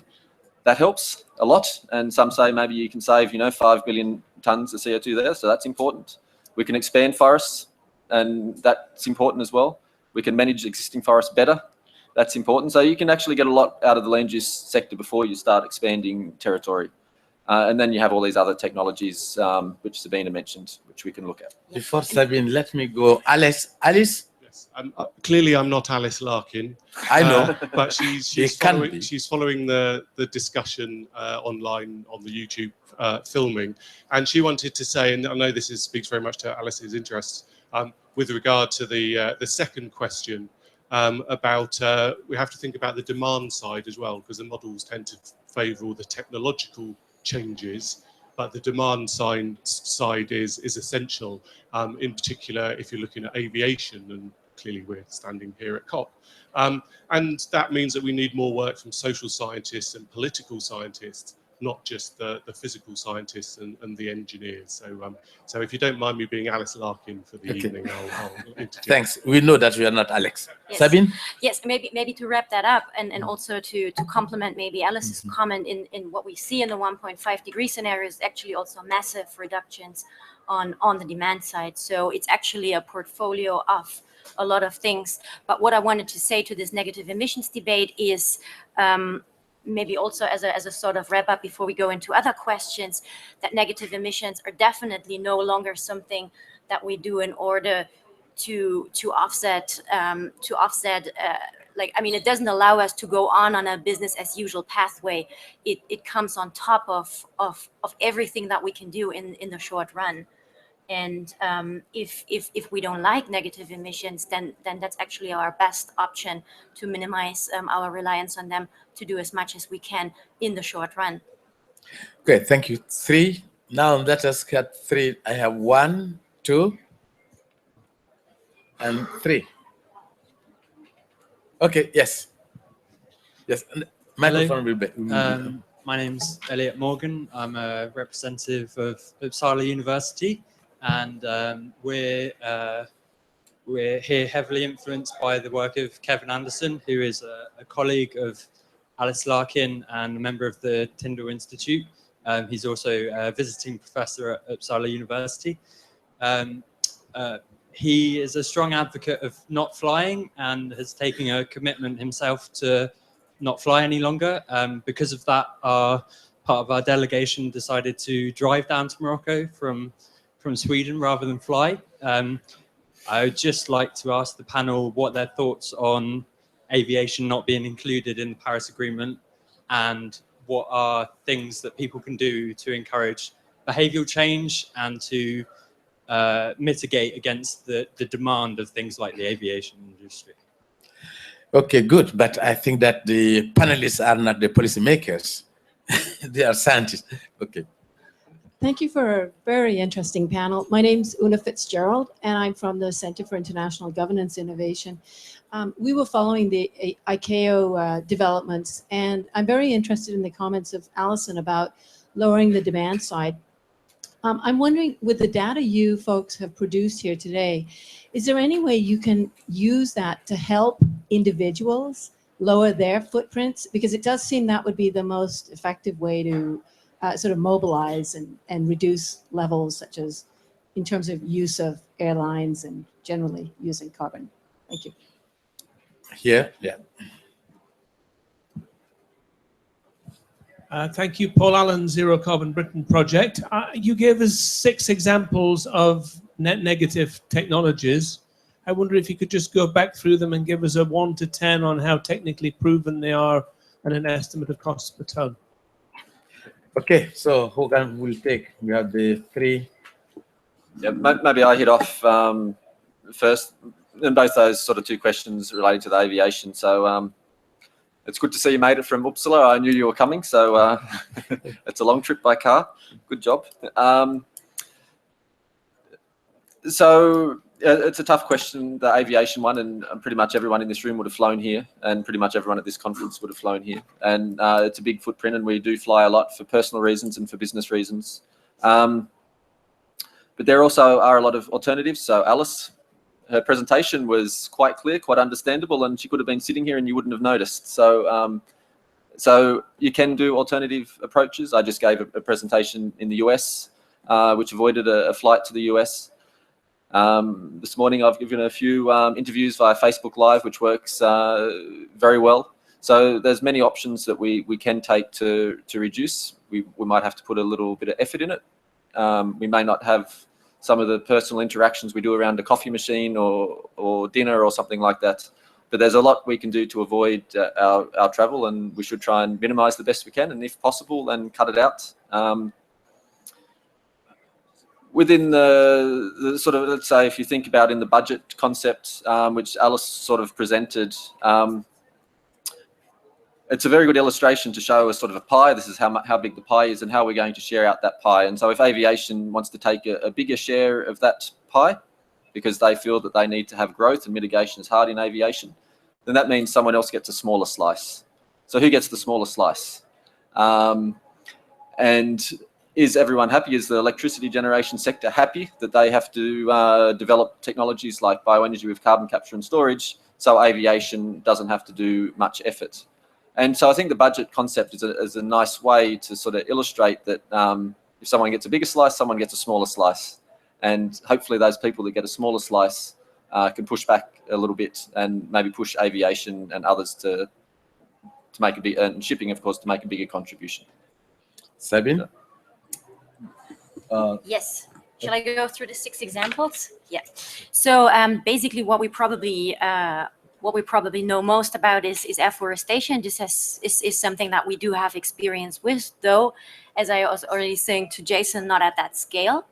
That helps a lot. And some say maybe you can save, 5 billion tons of CO2 there, so that's important. We can expand forests, and that's important as well. We can manage existing forests better. That's important. So you can actually get a lot out of the land use sector before you start expanding territory. And then you have all these other technologies, which Sabine mentioned, which we can look at. Before Sabine, let me go. Alice? Yes. Clearly, I'm not Alice Larkin. I know. But she's following the discussion online on the YouTube filming. And she wanted to say, and I know this speaks very much to Alice's interest, with regard to the second question about, we have to think about the demand side as well, because the models tend to favour all the technological changes, but the demand side is essential, in particular if you're looking at aviation, and clearly we're standing here at COP. And that means that we need more work from social scientists and political scientists, not just the physical scientists and the engineers. So if you don't mind me being Alice Larkin for the evening, I'll interject. Thanks. We know that we are not Alex. Yes. Sabine? Yes, maybe to wrap that up and also to complement maybe Alice's comment in what we see in the 1.5 degree scenario is actually also massive reductions on the demand side. So it's actually a portfolio of a lot of things. But what I wanted to say to this negative emissions debate is maybe also as a sort of wrap up before we go into other questions, that negative emissions are definitely no longer something that we do in order to offset like, I mean, it doesn't allow us to go on a business as usual pathway. It comes on top of everything that we can do in the short run. And if we don't like negative emissions, then that's actually our best option to minimize our reliance on them, to do as much as we can in the short run. Okay, thank you. 3. Now let us get 3. I have 1, 2, and 3. Okay, yes. Yes, microphone will be. My name's Elliott Morgan. I'm a representative of Uppsala University, and we're here heavily influenced by the work of Kevin Anderson, who is a colleague of Alice Larkin and a member of the Tyndall Institute. He's also a visiting professor at Uppsala University. He is a strong advocate of not flying and has taken a commitment himself to not fly any longer. Because of that, part of our delegation decided to drive down to Morocco from Sweden rather than fly. I would just like to ask the panel what their thoughts on aviation not being included in the Paris Agreement, and what are things that people can do to encourage behavioural change and to mitigate against the demand of things like the aviation industry. Okay, good. But I think that the panelists are not the policymakers. They are scientists. Okay. Thank you for a very interesting panel. My name's Una Fitzgerald, and I'm from the Center for International Governance Innovation. We were following the ICAO developments, and I'm very interested in the comments of Alison about lowering the demand side. I'm wondering, with the data you folks have produced here today, is there any way you can use that to help individuals lower their footprints? Because it does seem that would be the most effective way to sort of mobilize and reduce levels, such as in terms of use of airlines and generally using carbon. Thank you. Here, yeah. Thank you, Paul Allen, Zero Carbon Britain Project. You gave us 6 examples of net negative technologies. I wonder if you could just go back through them and give us a 1 to 10 on how technically proven they are and an estimate of costs per ton. Okay, so who will take? We have the 3. Yeah, maybe I hit off first. And both those sort of 2 questions relating to the aviation. So it's good to see you made it from Uppsala. I knew you were coming, so it's a long trip by car. Good job. So it's a tough question, the aviation one, and pretty much everyone in this room would have flown here, and pretty much everyone at this conference would have flown here. And it's a big footprint, and we do fly a lot for personal reasons and for business reasons. But there also are a lot of alternatives. So Alice, her presentation was quite clear, quite understandable, and she could have been sitting here and you wouldn't have noticed. So so you can do alternative approaches. I just gave a presentation in the US, which avoided a flight to the US. This morning I've given a few interviews via Facebook Live, which works very well. So there's many options that we can take to reduce. We might have to put a little bit of effort in it. We may not have some of the personal interactions we do around a coffee machine or dinner or something like that. But there's a lot we can do to avoid our travel, and we should try and minimize the best we can, and if possible, then cut it out. Within the sort of, let's say, if you think about in the budget concept, which Alice sort of presented, it's a very good illustration to show a sort of a pie. This is how big the pie is and how we're going to share out that pie. And so if aviation wants to take a bigger share of that pie because they feel that they need to have growth and mitigation is hard in aviation, then that means someone else gets a smaller slice. So who gets the smaller slice? And is everyone happy? Is the electricity generation sector happy that they have to develop technologies like bioenergy with carbon capture and storage, so aviation doesn't have to do much effort? And so I think the budget concept is a nice way to sort of illustrate that if someone gets a bigger slice, someone gets a smaller slice. And hopefully those people that get a smaller slice can push back a little bit and maybe push aviation and others to make a big, and shipping, of course, to make a bigger contribution. Sabine? Yes. Shall I go through the 6 examples? Yeah. So basically, what we probably know most about is afforestation. This is something that we do have experience with, though, as I was already saying to Jason, not at that scale.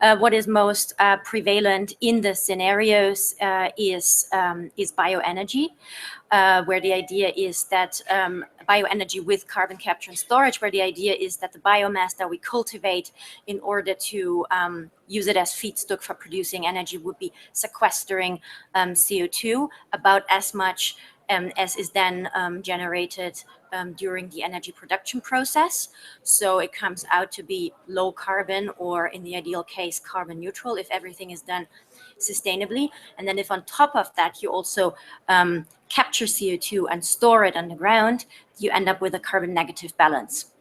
What is most prevalent in the scenarios is bioenergy, where the idea is that bioenergy with carbon capture and storage, where the idea is that the biomass that we cultivate in order to use it as feedstock for producing energy would be sequestering CO2 about as much as is then generated during the energy production process. So it comes out to be low carbon, or in the ideal case, carbon neutral, if everything is done sustainably. And then if on top of that, you also capture CO2 and store it underground, you end up with a carbon negative balance.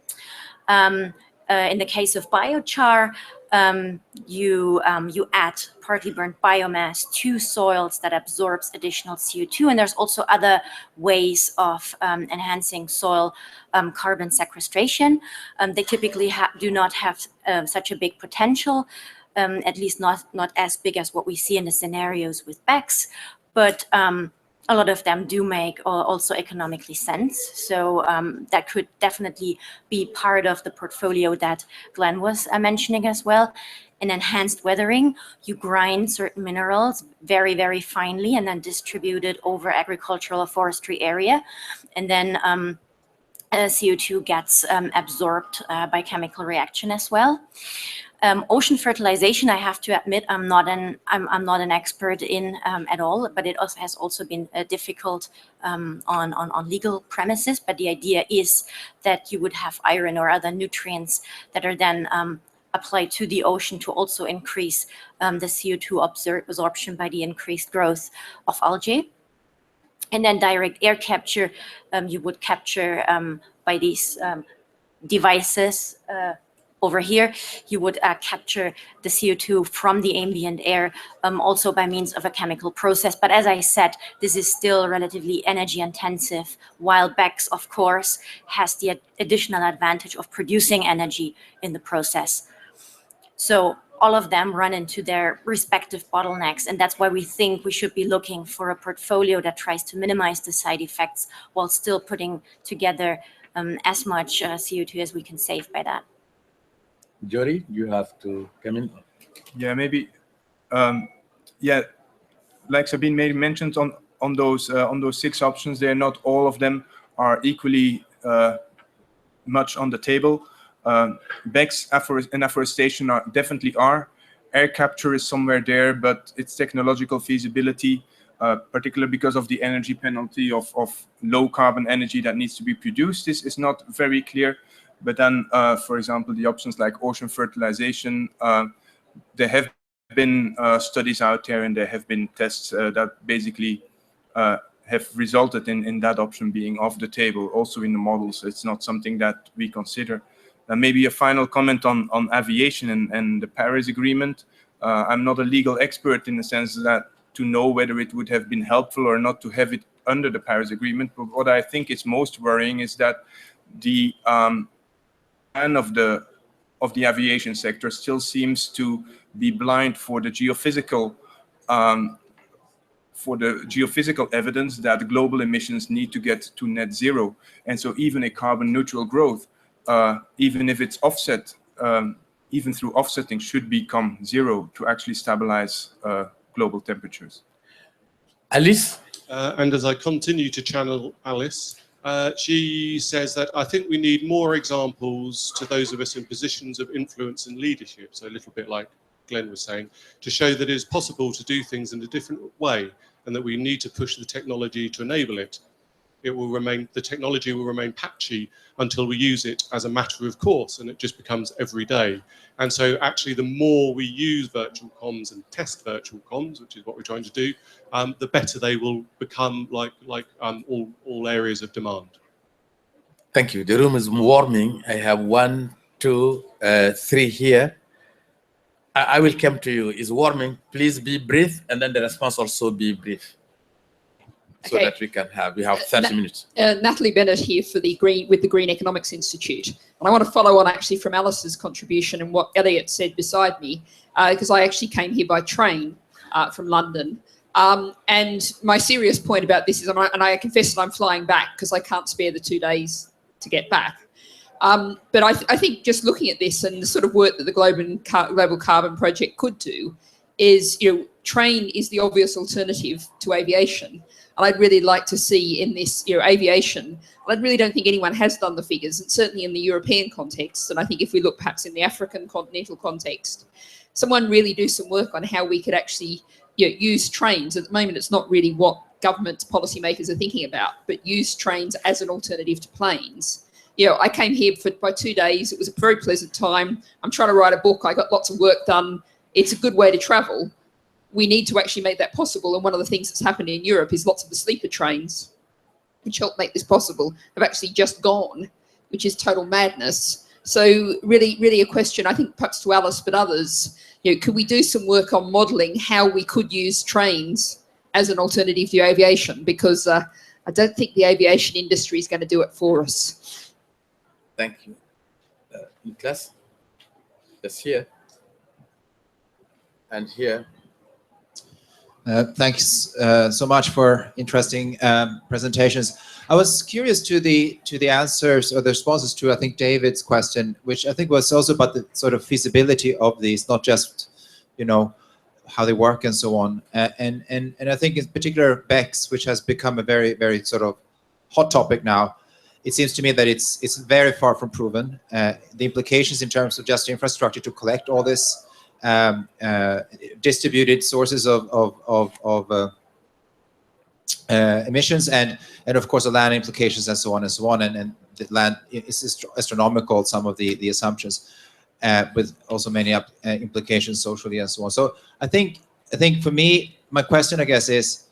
In the case of biochar, you add partly burnt biomass to soils that absorbs additional CO2, and there's also other ways of enhancing soil carbon sequestration. They typically do not have such a big potential, at least not as big as what we see in the scenarios with BECCS, but a lot of them do make also economically sense. So that could definitely be part of the portfolio that Glen was mentioning as well. In enhanced weathering, you grind certain minerals very, very finely and then distribute it over agricultural or forestry area. And then CO2 gets absorbed by chemical reaction as well. Ocean fertilization, I have to admit, I'm not an expert in at all, but it also has also been difficult on legal premises. But the idea is that you would have iron or other nutrients that are then applied to the ocean to also increase the CO2 absorption by the increased growth of algae. And then direct air capture, you would capture by these devices over here. You would capture the CO2 from the ambient air also by means of a chemical process. But as I said, this is still relatively energy intensive, while BECCS, of course, has the additional advantage of producing energy in the process. So all of them run into their respective bottlenecks, and that's why we think we should be looking for a portfolio that tries to minimize the side effects while still putting together as much CO2 as we can save by that. Jody, you have to come in. Yeah, maybe. Yeah, like Sabine maybe mentioned on those 6 options, there not all of them are equally much on the table. BECCS and afforestation definitely are. Air capture is somewhere there, but its technological feasibility, particularly because of the energy penalty of low carbon energy that needs to be produced, is not very clear. But then, for example, the options like ocean fertilization, there have been studies out there, and there have been tests that basically have resulted in that option being off the table, also in the models. It's not something that we consider. Maybe a final comment on aviation and the Paris Agreement. I'm not a legal expert in the sense that to know whether it would have been helpful or not to have it under the Paris Agreement. But what I think is most worrying is that the plan of the aviation sector still seems to be blind for the geophysical evidence that global emissions need to get to net zero. And so even a carbon neutral growth, even if it's offset, even through offsetting, should become zero to actually stabilize global temperatures. Alice? And as I continue to channel Alice, she says that I think we need more examples to those of us in positions of influence and leadership, so a little bit like Glen was saying, to show that it is possible to do things in a different way and that we need to push the technology to enable it. it will remain, the technology will remain patchy until we use it as a matter of course, and it just becomes every day. And so actually the more we use virtual comms and test virtual comms, which is what we're trying to do, the better they will become like all areas of demand. Thank you. The room is warming. I have 1, 2, 3 here. I will come to you. It's warming. Please be brief, and then the response also be brief, so that we have 30 minutes. Natalie Bennett here for the Green Economics Institute, and I want to follow on actually from Alice's contribution and what Elliott said beside me, because I actually came here by train from London. And my serious point about this is, and I confess that I'm flying back because I can't spare the 2 days to get back. But I think just looking at this and the sort of work that the Global Carbon Project could do is, train is the obvious alternative to aviation. And I'd really like to see in this, aviation, I really don't think anyone has done the figures, and certainly in the European context. And I think if we look perhaps in the African continental context, someone really do some work on how we could actually use trains. At the moment, it's not really what government policymakers are thinking about, but use trains as an alternative to planes. I came here by 2 days. It was a very pleasant time. I'm trying to write a book. I got lots of work done. It's a good way to travel. We need to actually make that possible. And one of the things that's happening in Europe is lots of the sleeper trains, which help make this possible, have actually just gone, which is total madness. So really a question, I think perhaps to Alice, but others, could we do some work on modelling how we could use trains as an alternative to aviation? Because I don't think the aviation industry is going to do it for us. Thank you. Niklas? Yes, here. And here. Thanks so much for interesting presentations. I was curious to the answers or the responses to, I think, David's question, which I think was also about the sort of feasibility of these, not just, how they work and so on. And I think in particular BECCS, which has become a very, very sort of hot topic now. It seems to me that it's very far from proven. The implications in terms of just infrastructure to collect all this, distributed sources of emissions, and of course the land implications and so on and so on. And the land is astronomical, some of the assumptions, with also many implications socially and so on. So I think for me, my question, I guess, is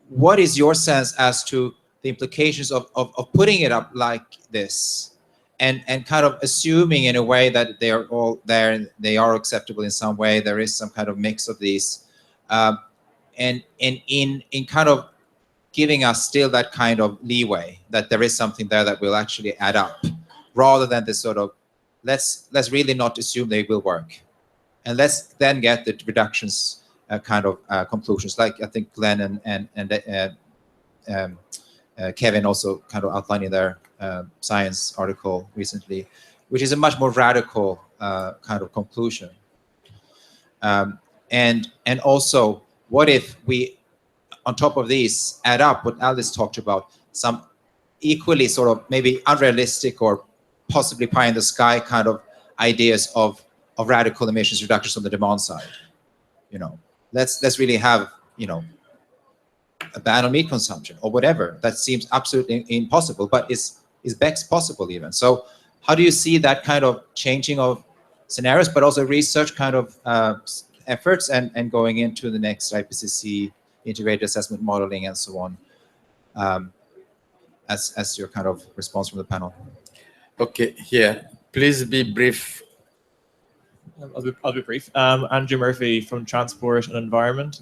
what is your sense as to the implications of putting it up like this, and kind of assuming in a way that they are all there and they are acceptable in some way, there is some kind of mix of these, and in kind of giving us still that kind of leeway that there is something there that will actually add up, rather than this sort of let's really not assume they will work, and let's then get the reductions kind of conclusions, like I think Glen and Kevin also kind of outlining their science article recently, which is a much more radical kind of conclusion. And also, what if we, on top of these, add up what Alice talked about, some equally sort of maybe unrealistic or possibly pie in the sky kind of ideas of radical emissions reductions on the demand side. Let's really have, a ban on meat consumption or whatever. That seems absolutely impossible, but is BECCS possible even? So how do you see that kind of changing of scenarios, but also research kind of efforts and going into the next IPCC integrated assessment modeling and so on, as your kind of response from the panel? Okay, here, please be brief. I'll be brief. Andrew Murphy from Transport and Environment.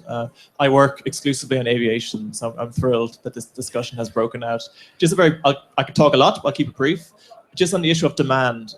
I work exclusively on aviation, so I'm thrilled that this discussion has broken out. Just I could talk a lot, but I'll keep it brief. Just on the issue of demand.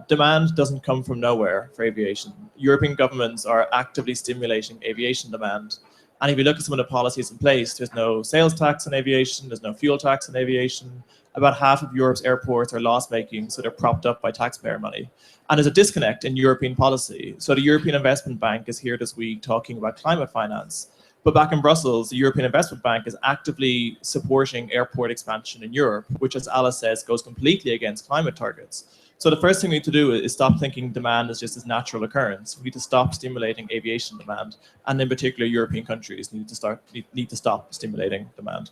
Demand doesn't come from nowhere for aviation. European governments are actively stimulating aviation demand. And if you look at some of the policies in place, there's no sales tax on aviation, there's no fuel tax on aviation. About half of Europe's airports are loss-making, so they're propped up by taxpayer money. And there's a disconnect in European policy. So the European Investment Bank is here this week talking about climate finance. But back in Brussels, the European Investment Bank is actively supporting airport expansion in Europe, which, as Alice says, goes completely against climate targets. So the first thing we need to do is stop thinking demand is just this natural occurrence. We need to stop stimulating aviation demand. And in particular, European countries need to stop stimulating demand.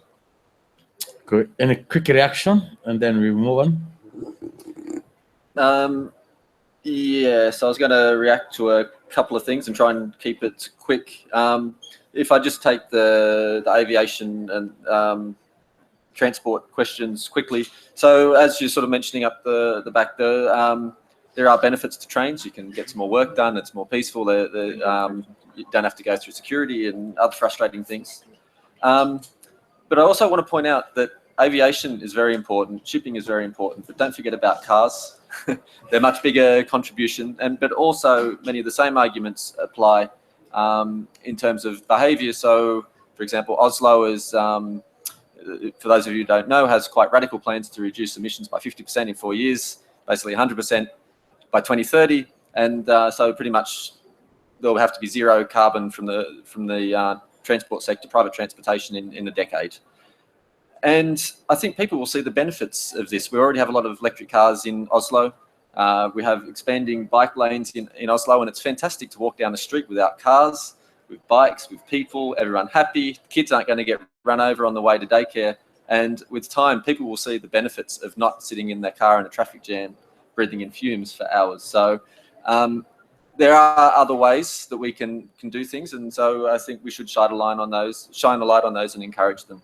Okay. Any quick reaction, and then we move on. Yes, I was going to react to a couple of things and try and keep it quick. If I just take the aviation and transport questions quickly. So as you're sort of mentioning up the back there are benefits to trains. You can get some more work done. It's more peaceful. You don't have to go through security and other frustrating things. But I also want to point out that aviation is very important. Shipping is very important. But don't forget about cars. They're much bigger contribution. But also many of the same arguments apply in terms of behaviour. So, for example, Oslo is, for those of you who don't know, has quite radical plans to reduce emissions by 50% in 4 years, basically 100% by 2030. And so pretty much there will have to be zero carbon from the transport sector, private transportation in a decade. And I think people will see the benefits of this. We already have a lot of electric cars in Oslo. We have expanding bike lanes in Oslo, and it's fantastic to walk down the street without cars, with bikes, with people, everyone happy. Kids aren't going to get run over on the way to daycare. And with time, people will see the benefits of not sitting in their car in a traffic jam, breathing in fumes for hours. So there are other ways that we can do things. And so I think we should shine a light on those and encourage them.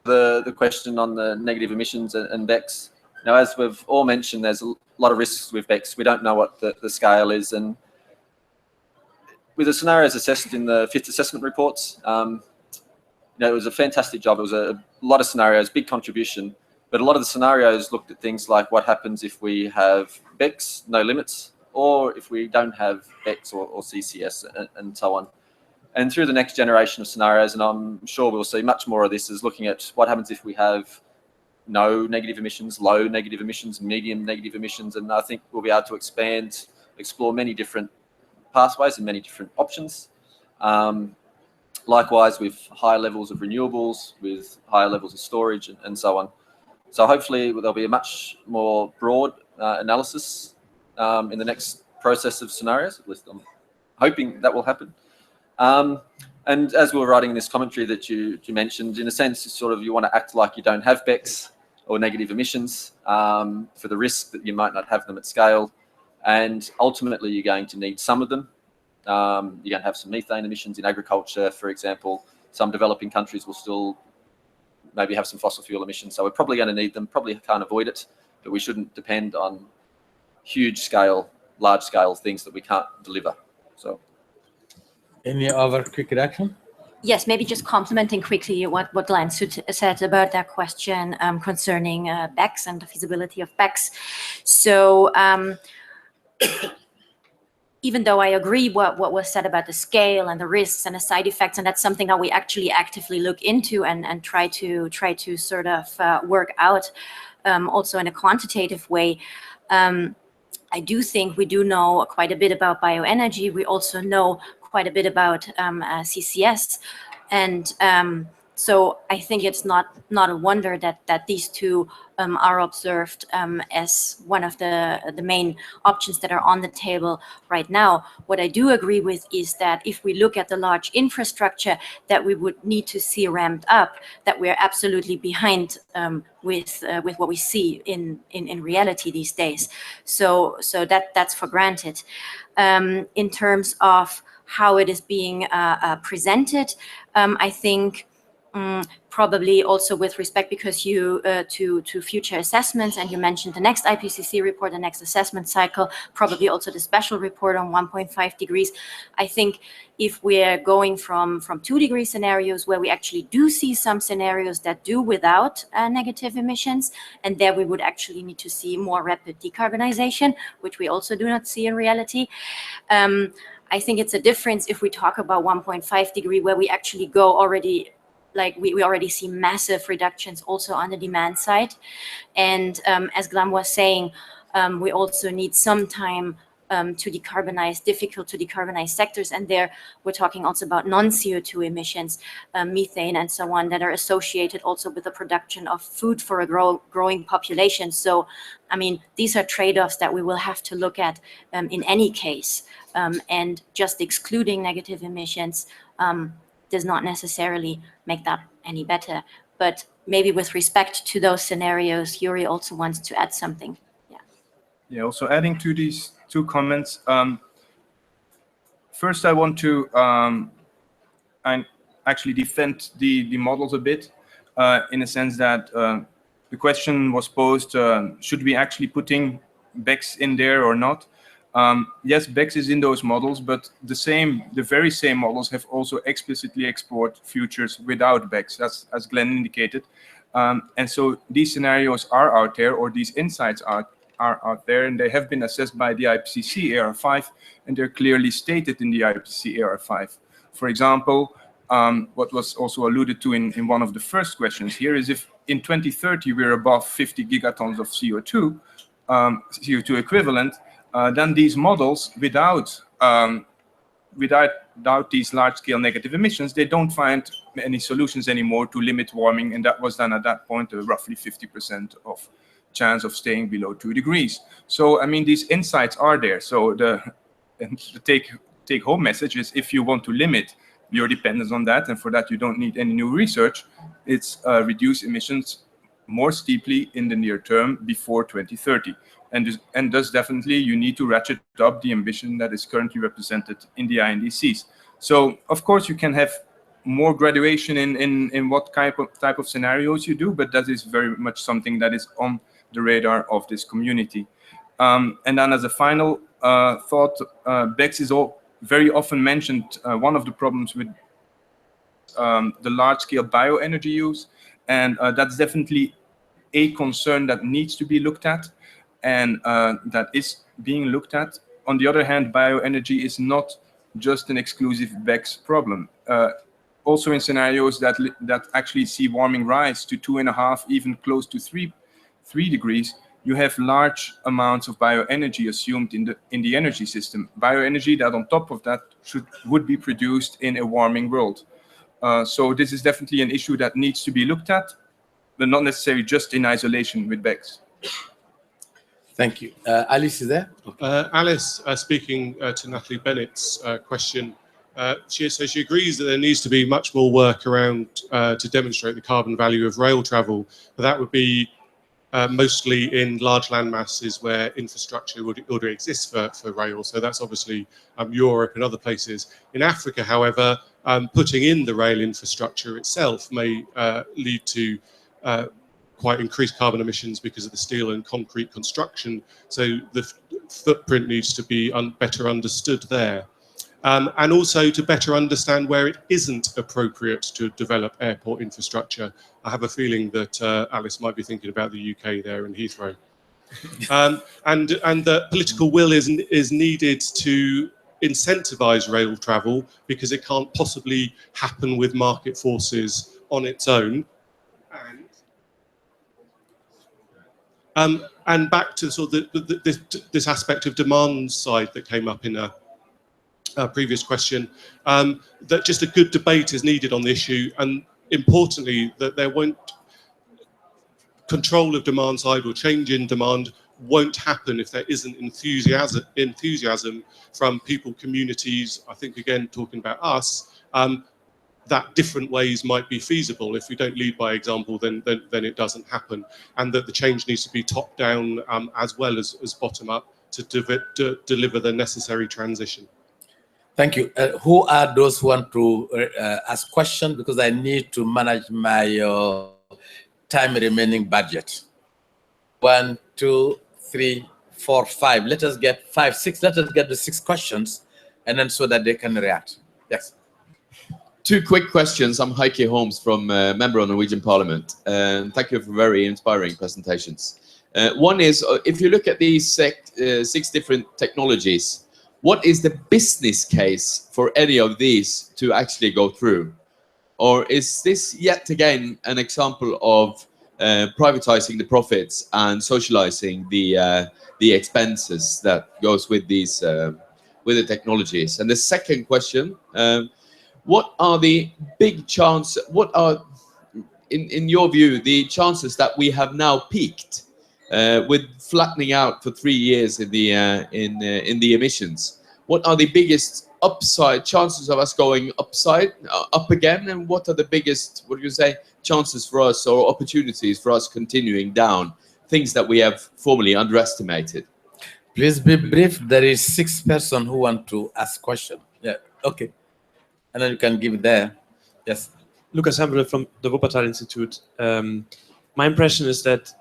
The question on the negative emissions and BECCS. Now, as we've all mentioned, there's a lot of risks with BECCS. We don't know what the scale is. And with the scenarios assessed in the 5th assessment reports, it was a fantastic job. It was a lot of scenarios, big contribution. But a lot of the scenarios looked at things like what happens if we have BECCS, no limits, or if we don't have BECCS or CCS and so on. And through the next generation of scenarios, and I'm sure we'll see much more of this, is looking at what happens if we have no negative emissions, low negative emissions, medium negative emissions. And I think we'll be able to explore many different pathways and many different options. Likewise, with higher levels of renewables, with higher levels of storage and so on. So hopefully there'll be a much more broad analysis in the next process of scenarios. At least I'm hoping that will happen. And as we were writing this commentary that you mentioned, in a sense, sort of you want to act like you don't have BECCS or negative emissions for the risk that you might not have them at scale. And ultimately, you're going to need some of them. You're going to have some methane emissions in agriculture, for example. Some developing countries will still maybe have some fossil fuel emissions. So we're probably going to need them, probably can't avoid it, but we shouldn't depend on large scale things that we can't deliver. So. Any other quick reaction? Yes, maybe just complementing quickly what Glen said about that question concerning BECCS and the feasibility of BECCS. So even though I agree what was said about the scale and the risks and the side effects, and that's something that we actually actively look into and try to sort of work out also in a quantitative way, I do think we do know quite a bit about bioenergy. We also know quite a bit about CCS, and so I think it's not a wonder that these two are observed as one of the main options that are on the table right now. What I do agree with is that if we look at the large infrastructure that we would need to see ramped up, that we're absolutely behind with what we see in reality these days. So that's for granted. In terms of how it is being presented, I think probably also with respect, because you to future assessments, and you mentioned the next IPCC report, the next assessment cycle, probably also the special report on 1.5 degrees. I think if we're going from 2 degree scenarios where we actually do see some scenarios that do without negative emissions, and there we would actually need to see more rapid decarbonization, which we also do not see in reality. I think it's a difference if we talk about 1.5 degree where we actually go already, like we already see massive reductions also on the demand side. And as Glen was saying, we also need some time to decarbonize difficult to decarbonize sectors. And there we're talking also about non-CO2 emissions, methane and so on, that are associated also with the production of food for a growing population. So, I mean, these are trade-offs that we will have to look at in any case. And just excluding negative emissions does not necessarily make that any better. But maybe with respect to those scenarios, Yuri also wants to add something. Yeah, also adding to these two comments, first I want to actually defend the models a bit, in a sense that the question was posed, should we actually putting BECCS in there or not? Yes, BECCS is in those models, but the very same models have also explicitly explored futures without BECCS, as Glen indicated. And so these scenarios are out there, or these insights are out there, and they have been assessed by the IPCC AR5, and they're clearly stated in the IPCC AR5. For example, what was also alluded to in one of the first questions here is if in 2030 we're above 50 gigatons of CO2, CO2 equivalent, then these models, without these large-scale negative emissions, they don't find any solutions anymore to limit warming, and that was then at that point roughly 50% of chance of staying below 2 degrees. So I mean, these insights are there. So the take-home message is, if you want to limit your dependence on that, and for that you don't need any new research, it's reduce emissions more steeply in the near term before 2030. And thus definitely you need to ratchet up the ambition that is currently represented in the INDCs. So of course you can have more graduation in what type of scenarios you do, but that is very much something that is on the radar of this community. And then as a final thought, BECCS is very often mentioned. One of the problems with the large-scale bioenergy use, and that's definitely a concern that needs to be looked at, and that is being looked at. On the other hand, bioenergy is not just an exclusive BECCS problem. Also in scenarios that actually see warming rise to 2.5, even close to 3 degrees, you have large amounts of bioenergy assumed in the energy system. Bioenergy that on top of that would be produced in a warming world. So this is definitely an issue that needs to be looked at, but not necessarily just in isolation with BECCS. Thank you. Alice is there? Alice, speaking to Natalie Bennett's question, she agrees that there needs to be much more work around to demonstrate the carbon value of rail travel, but that would be mostly in large land masses where infrastructure would already exist for rail. So that's obviously Europe and other places. In Africa, however, putting in the rail infrastructure itself may lead to quite increased carbon emissions because of the steel and concrete construction. So the footprint needs to be better understood there. And also to better understand where it isn't appropriate to develop airport infrastructure. I have a feeling that Alice might be thinking about the UK there and Heathrow. And the political will is needed to incentivize rail travel, because it can't possibly happen with market forces on its own. And back to sort of this aspect of demand side that came up in a previous question, that just a good debate is needed on the issue, and importantly that there won't control of demand side or change in demand won't happen if there isn't enthusiasm from people, communities. I think again talking about us, that different ways might be feasible. If we don't lead by example, then it doesn't happen, and that the change needs to be top down as well as bottom up to deliver the necessary transition. Thank you. Who are those who want to ask questions? Because I need to manage my time remaining budget. 1, 2, 3, 4, 5. Let us get 5, 6. Let us get the 6 questions, and then so that they can react. Yes. 2 quick questions. I'm Heike Holmes from member of Norwegian Parliament, and thank you for very inspiring presentations. One is, if you look at these 6 different technologies, what is the business case for any of these to actually go through? Or is this yet again an example of privatizing the profits and socializing the expenses that goes with these with the technologies? And the second question, what are the big chances, what are, in your view, the chances that we have now peaked with flattening out for 3 years in the emissions? What are the biggest upside chances of us going up again, and what are the biggest, what do you say, chances for us or opportunities for us continuing down, things that we have formerly underestimated? Please be brief. There is 6 persons who want to ask question. Yeah, okay. And then you can give there. Yes. Lukas Hambele from the Wuppertal Institute. My impression is that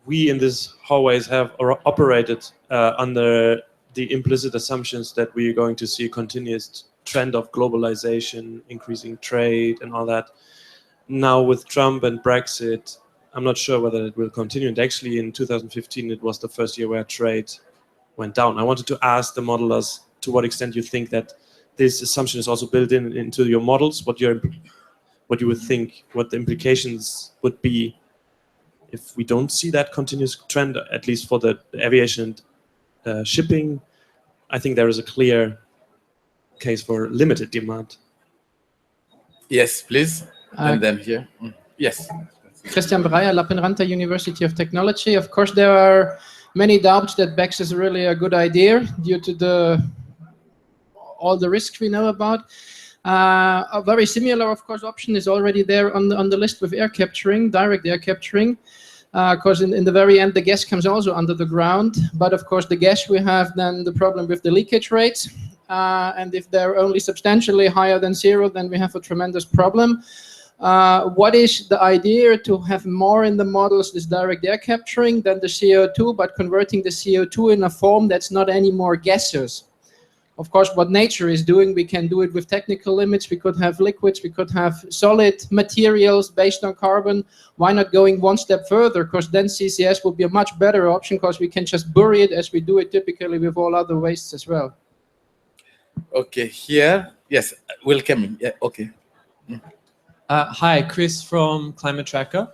we in these hallways have operated under the implicit assumptions that we are going to see a continuous trend of globalization, increasing trade and all that. Now with Trump and Brexit, I'm not sure whether it will continue. And actually in 2015, it was the first year where trade went down. I wanted to ask the modelers to what extent you think that this assumption is also built into your models, what you would think, what the implications would be if we don't see that continuous trend, at least for the aviation and shipping. I think there is a clear case for limited demand. Yes, please. And then here. Yes. Christian Breyer, Lappenranta University of Technology. Of course, there are many doubts that BECS is really a good idea due to all the risks we know about. A very similar, of course, option is already there on the list with air capturing, direct air capturing. Because in the very end, the gas comes also under the ground. But of course, the gas, we have then the problem with the leakage rates. And if they're only substantially higher than 0, then we have a tremendous problem. What is the idea to have more in the models, this direct air capturing than the CO2, but converting the CO2 in a form that's not any more gaseous? Of course, what nature is doing, we can do it with technical limits. We could have liquids, we could have solid materials based on carbon. Why not going one step further? Because then CCS will be a much better option because we can just bury it as we do it typically with all other wastes as well. Okay, here. Yes, welcome. Yeah, okay. Hi, Chris from Climate Tracker.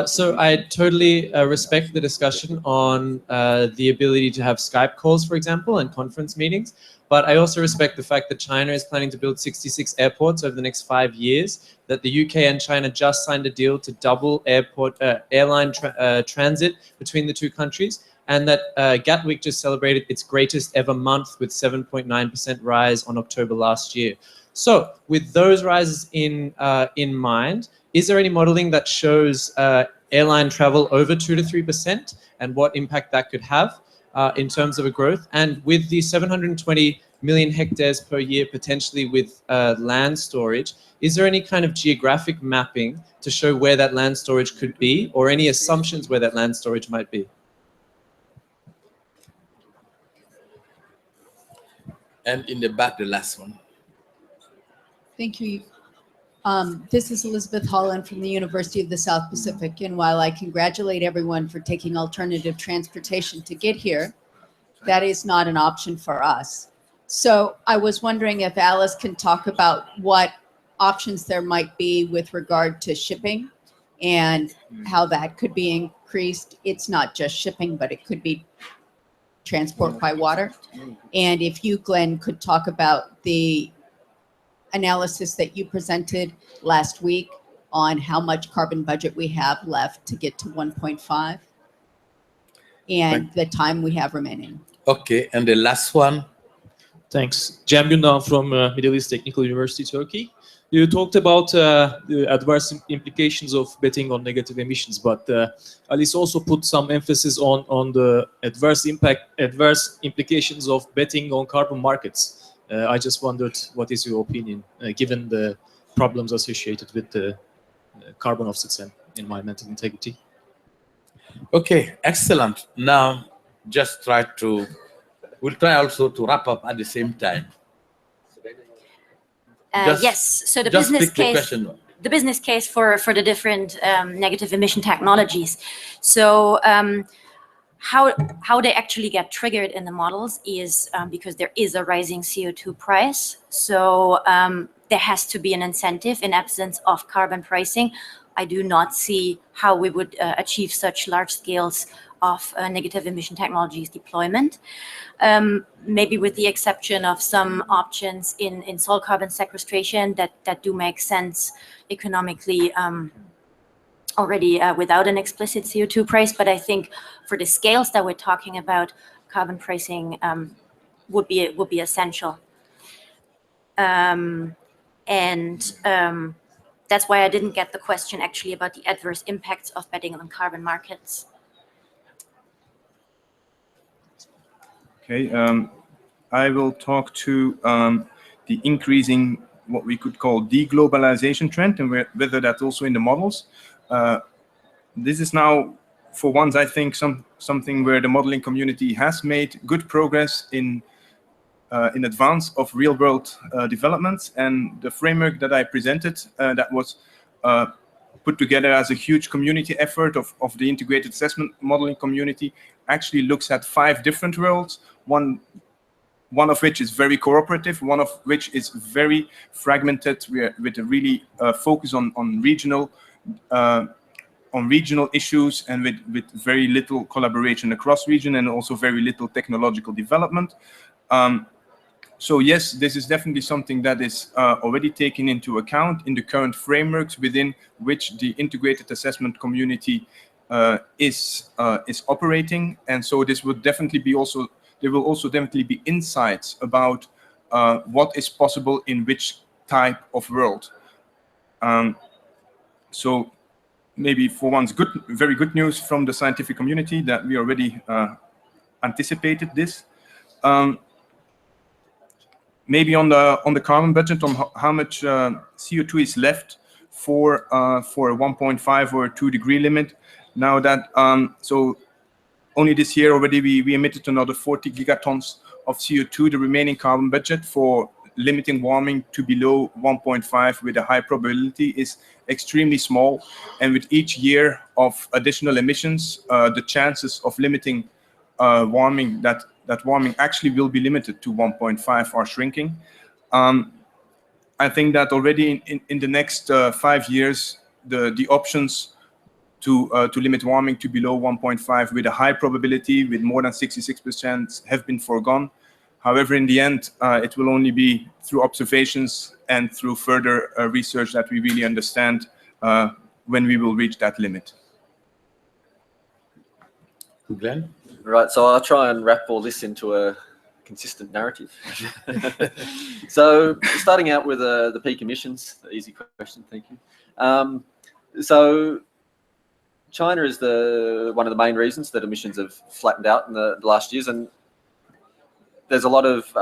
So I totally respect the discussion on the ability to have Skype calls, for example, and conference meetings. But I also respect the fact that China is planning to build 66 airports over the next 5 years, that the UK and China just signed a deal to double airline transit between the two countries, and that Gatwick just celebrated its greatest ever month with 7.9% rise on October last year. So with those rises in mind, is there any modeling that shows airline travel over 2 to 3% and what impact that could have in terms of a growth? And with the 720 million hectares per year potentially with land storage, is there any kind of geographic mapping to show where that land storage could be, or any assumptions where that land storage might be? And in the back, the last one. Thank you. This is Elizabeth Holland from the University of the South Pacific. And while I congratulate everyone for taking alternative transportation to get here, that is not an option for us. So I was wondering if Alice can talk about what options there might be with regard to shipping and how that could be increased. It's not just shipping, but it could be transport by water. And if you, Glenn, could talk about the analysis that you presented last week on how much carbon budget we have left to get to 1.5 and the time we have remaining. Okay, and the last one. Thanks. Cem Gündoğan from Middle East Technical University, Turkey. You talked about the adverse implications of betting on negative emissions, but Alice also put some emphasis on the adverse implications of betting on carbon markets. I just wondered, what is your opinion, given the problems associated with the carbon offsets and environmental integrity? Okay, excellent. Now, we'll try also to wrap up at the same time. Yes, so the business case for the different negative emission technologies. So how they actually get triggered in the models is because there is a rising CO2 price. So there has to be an incentive in absence of carbon pricing. I do not see how we would achieve such large scales of negative emission technologies deployment. Maybe with the exception of some options in soil carbon sequestration that do make sense economically already without an explicit CO2 price. But I think for the scales that we're talking about, carbon pricing would be essential. That's why I didn't get the question actually about the adverse impacts of betting on carbon markets. Okay, I will talk to the increasing what we could call deglobalization trend and whether that's also in the models. This is now, for once, I think something where the modeling community has made good progress in advance of real-world developments, and the framework that I presented that was put together as a huge community effort of the integrated assessment modeling community actually looks at 5 different worlds, one of which is very cooperative, one of which is very fragmented with a really focus on regional issues and with very little collaboration across region and also very little technological development. So yes, this is definitely something that is already taken into account in the current frameworks within which the integrated assessment community is operating. And so this would definitely be also, there will also definitely be insights about what is possible in which type of world. So maybe for once, very good news from the scientific community that we already anticipated this. Maybe on the carbon budget, on how much CO2 is left for a 1.5 or 2 degree limit. Now that so only this year already we emitted another 40 gigatons of CO2. The remaining carbon budget for limiting warming to below 1.5 with a high probability is extremely small, and with each year of additional emissions, the chances of limiting warming that warming actually will be limited to 1.5 are shrinking. I think that already in the next 5 years, the options to limit warming to below 1.5 with a high probability, with more than 66%, have been foregone. However, in the end, it will only be through observations and through further research that we really understand when we will reach that limit. Glen? Right, so I'll try and wrap all this into a consistent narrative. So starting out with the peak emissions, the easy question, thank you. So China is one of the main reasons that emissions have flattened out in the last years, and there's a lot of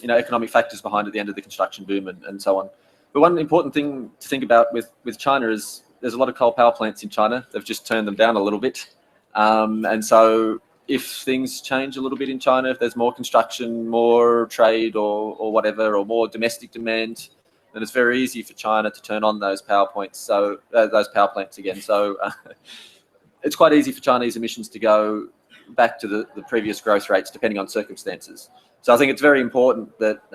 economic factors behind at the end of the construction boom and so on. But one important thing to think about with China is there's a lot of coal power plants in China. They've just turned them down a little bit. And so if things change a little bit in China, if there's more construction, more trade or whatever, or more domestic demand, then it's very easy for China to turn on those power plants. So those power plants again. So it's quite easy for Chinese emissions to go back to the previous growth rates, depending on circumstances. So I think it's very important that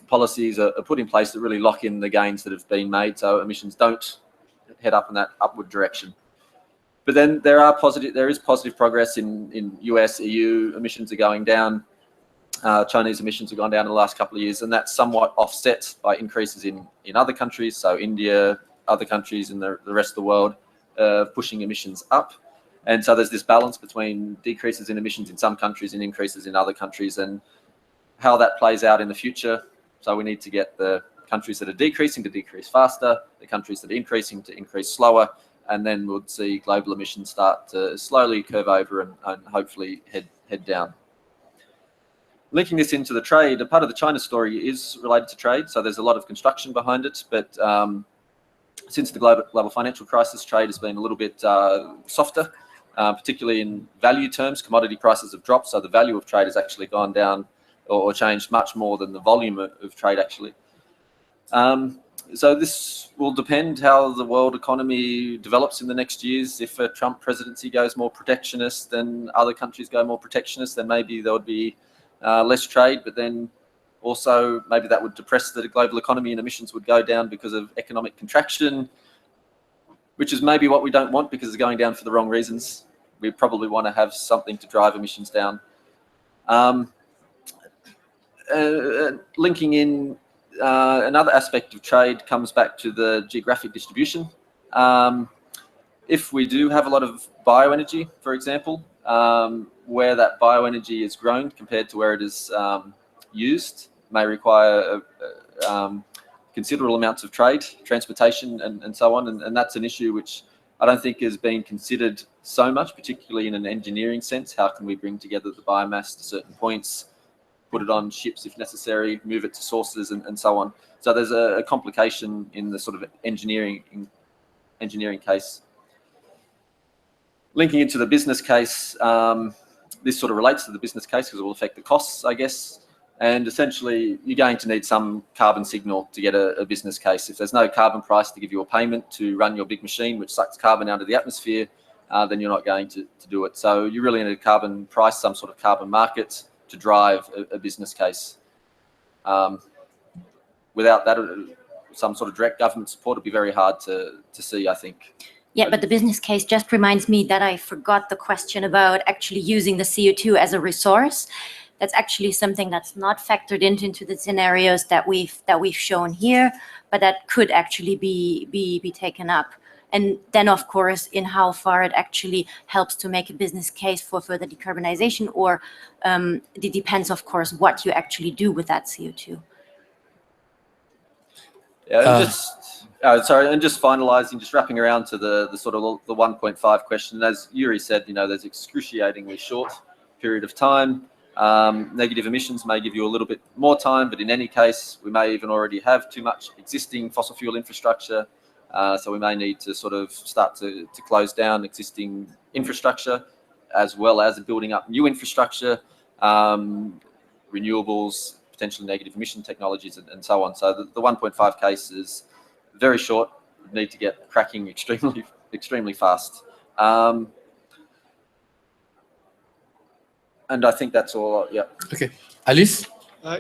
policies are put in place that really lock in the gains that have been made, so emissions don't head up in that upward direction. But then there is positive progress in US, EU, emissions are going down. Chinese emissions have gone down in the last couple of years, and that's somewhat offset by increases in other countries. So India, other countries in the rest of the world pushing emissions up. And so there's this balance between decreases in emissions in some countries and increases in other countries, and how that plays out in the future. So we need to get the countries that are decreasing to decrease faster, the countries that are increasing to increase slower, and then we'll see global emissions start to slowly curve over and hopefully head down. Linking this into the trade, a part of the China story is related to trade. So there's a lot of construction behind it, but since the global financial crisis, trade has been a little bit softer, particularly in value terms. Commodity prices have dropped, so the value of trade has actually gone down or changed much more than the volume of trade actually. So this will depend how the world economy develops in the next years. If a Trump presidency goes more protectionist, then other countries go more protectionist, then maybe there would be less trade, but then also maybe that would depress the global economy and emissions would go down because of economic contraction, which is maybe what we don't want because it's going down for the wrong reasons. We probably want to have something to drive emissions down. Linking in another aspect of trade comes back to the geographic distribution. If we do have a lot of bioenergy, for example, where that bioenergy is grown compared to where it is used, may require considerable amounts of trade, transportation, and so on. And that's an issue which I don't think has been considered so much, particularly in an engineering sense. How can we bring together the biomass to certain points, put it on ships if necessary, move it to sources, and so on. So there's a complication in the sort of engineering case. Linking into the business case, this sort of relates to the business case because it will affect the costs, I guess. And essentially, you're going to need some carbon signal to get a business case. If there's no carbon price to give you a payment to run your big machine, which sucks carbon out of the atmosphere, then you're not going to do it. So you really need a carbon price, some sort of carbon market to drive a business case. Without that, some sort of direct government support would be very hard to see, I think. Yeah, but the business case just reminds me that I forgot the question about actually using the CO2 as a resource. That's actually something that's not factored into the scenarios that we've shown here, but that could actually be taken up. And then, of course, in how far it actually helps to make a business case for further decarbonization, or it depends, of course, what you actually do with that CO2. Yeah, sorry, and just finalising, just wrapping around to the sort of the 1.5 question. As Yuri said, there's excruciatingly short period of time. Negative emissions may give you a little bit more time, but in any case, we may even already have too much existing fossil fuel infrastructure. So we may need to sort of start to close down existing infrastructure, as well as building up new infrastructure, renewables, potentially negative emission technologies, and so on. So the 1.5 case is very short. We need to get cracking extremely fast. And I think that's all. Yeah. Okay, Alice.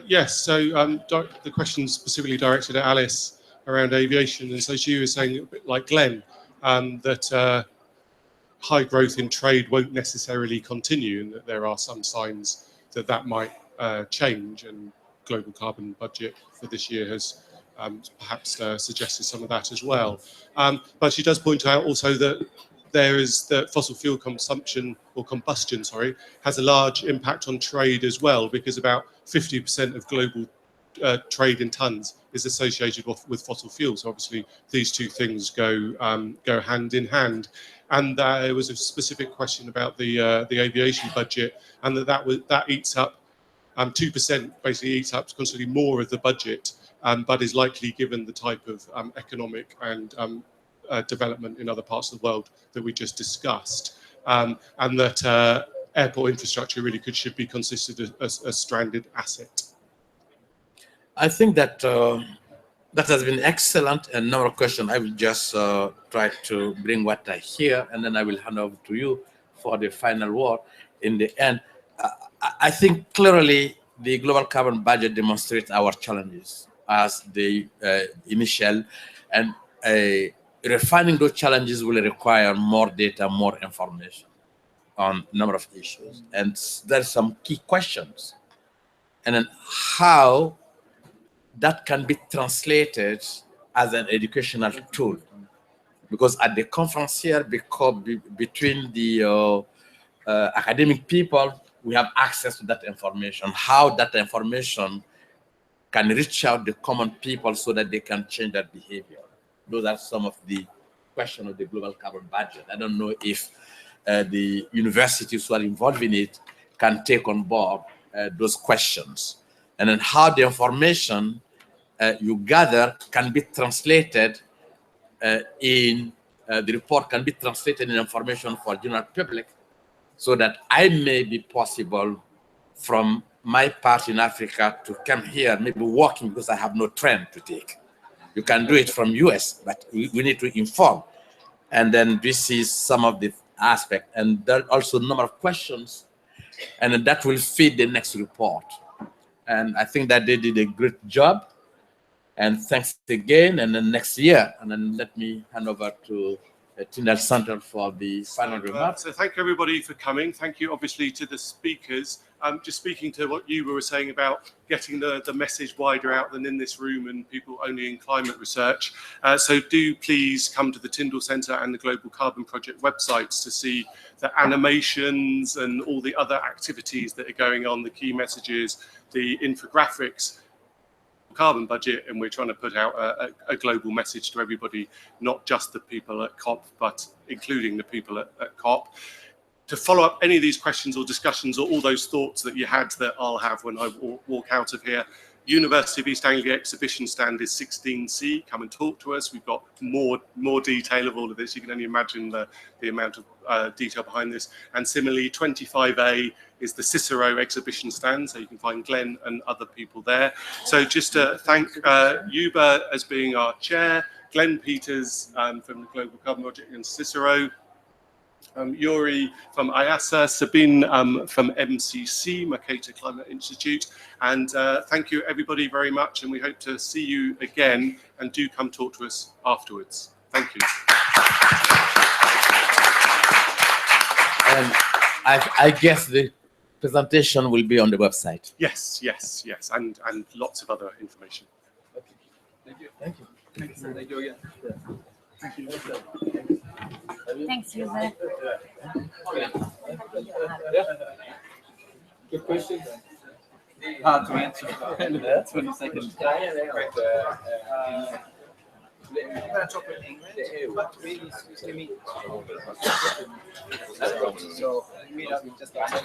Yes. So the question specifically directed at Alice around aviation, and so she was saying, a bit like Glen, that high growth in trade won't necessarily continue, and that there are some signs that that might change. And global carbon budget for this year has perhaps suggested some of that as well. But she does point out also that there is the fossil fuel consumption or combustion, sorry, has a large impact on trade as well, because about 50% of global trade in tons is associated with fossil fuels. So obviously, these two things go hand in hand. And there was a specific question about the aviation budget, and that eats up 2%, basically eats up considerably more of the budget, but is likely, given the type of economic and development in other parts of the world that we just discussed, and that airport infrastructure really should be considered a stranded asset. I think that that has been excellent, and no more question. I will just try to bring what I hear, and then I will hand over to you for the final word. In the end, I think clearly the global carbon budget demonstrates our challenges as the initial, and refining those challenges will require more data, more information on a number of issues. And there's some key questions. And then how that can be translated as an educational tool. Because at the conference here, between the academic people, we have access to that information. How that information can reach out to common people so that they can change their behavior. Those are some of the questions of the global carbon budget. I don't know if the universities who are involved in it can take on board those questions. And then how the information you gather can be translated the report can be translated in information for general public, so that I may be possible from my part in Africa to come here, maybe walking because I have no train to take. You can do it from US, but we need to inform. And then this is some of the aspect. And there are also a number of questions, and that will feed the next report. And I think that they did a great job. And thanks again. And then next year, and then let me hand over to Tyndall Center for the final remarks. So thank you everybody for coming. Thank you obviously to the speakers. Just speaking to what you were saying about getting the message wider out than in this room and people only in climate research. So do please come to the Tyndall Center and the Global Carbon Project websites to see the animations and all the other activities that are going on, the key messages, the infographics. carbon budget, and we're trying to put out a global message to everybody, not just the people at COP, but including the people at COP. To follow up any of these questions or discussions or all those thoughts that you had that I'll have when I walk out of here, University of East Anglia exhibition stand is 16C. Come and talk to us. We've got more detail of all of this. You can only imagine the amount of detail behind this. And similarly, 25A is the Cicero exhibition stand, so you can find Glen and other people there. So just to thank Youba as being our chair, Glen Peters from the Global Carbon Project and Cicero, Yuri from IASA, Sabine from MCC, Mercator Climate Institute, and thank you everybody very much, and we hope to see you again, and do come talk to us afterwards. Thank you. And I guess the presentation will be on the website. Yes, and lots of other information. Okay. Thank you. Thank you. Thank you again. Thank you. Thanks, Youba. Good question. Hard to answer. 20 seconds. So meet up just like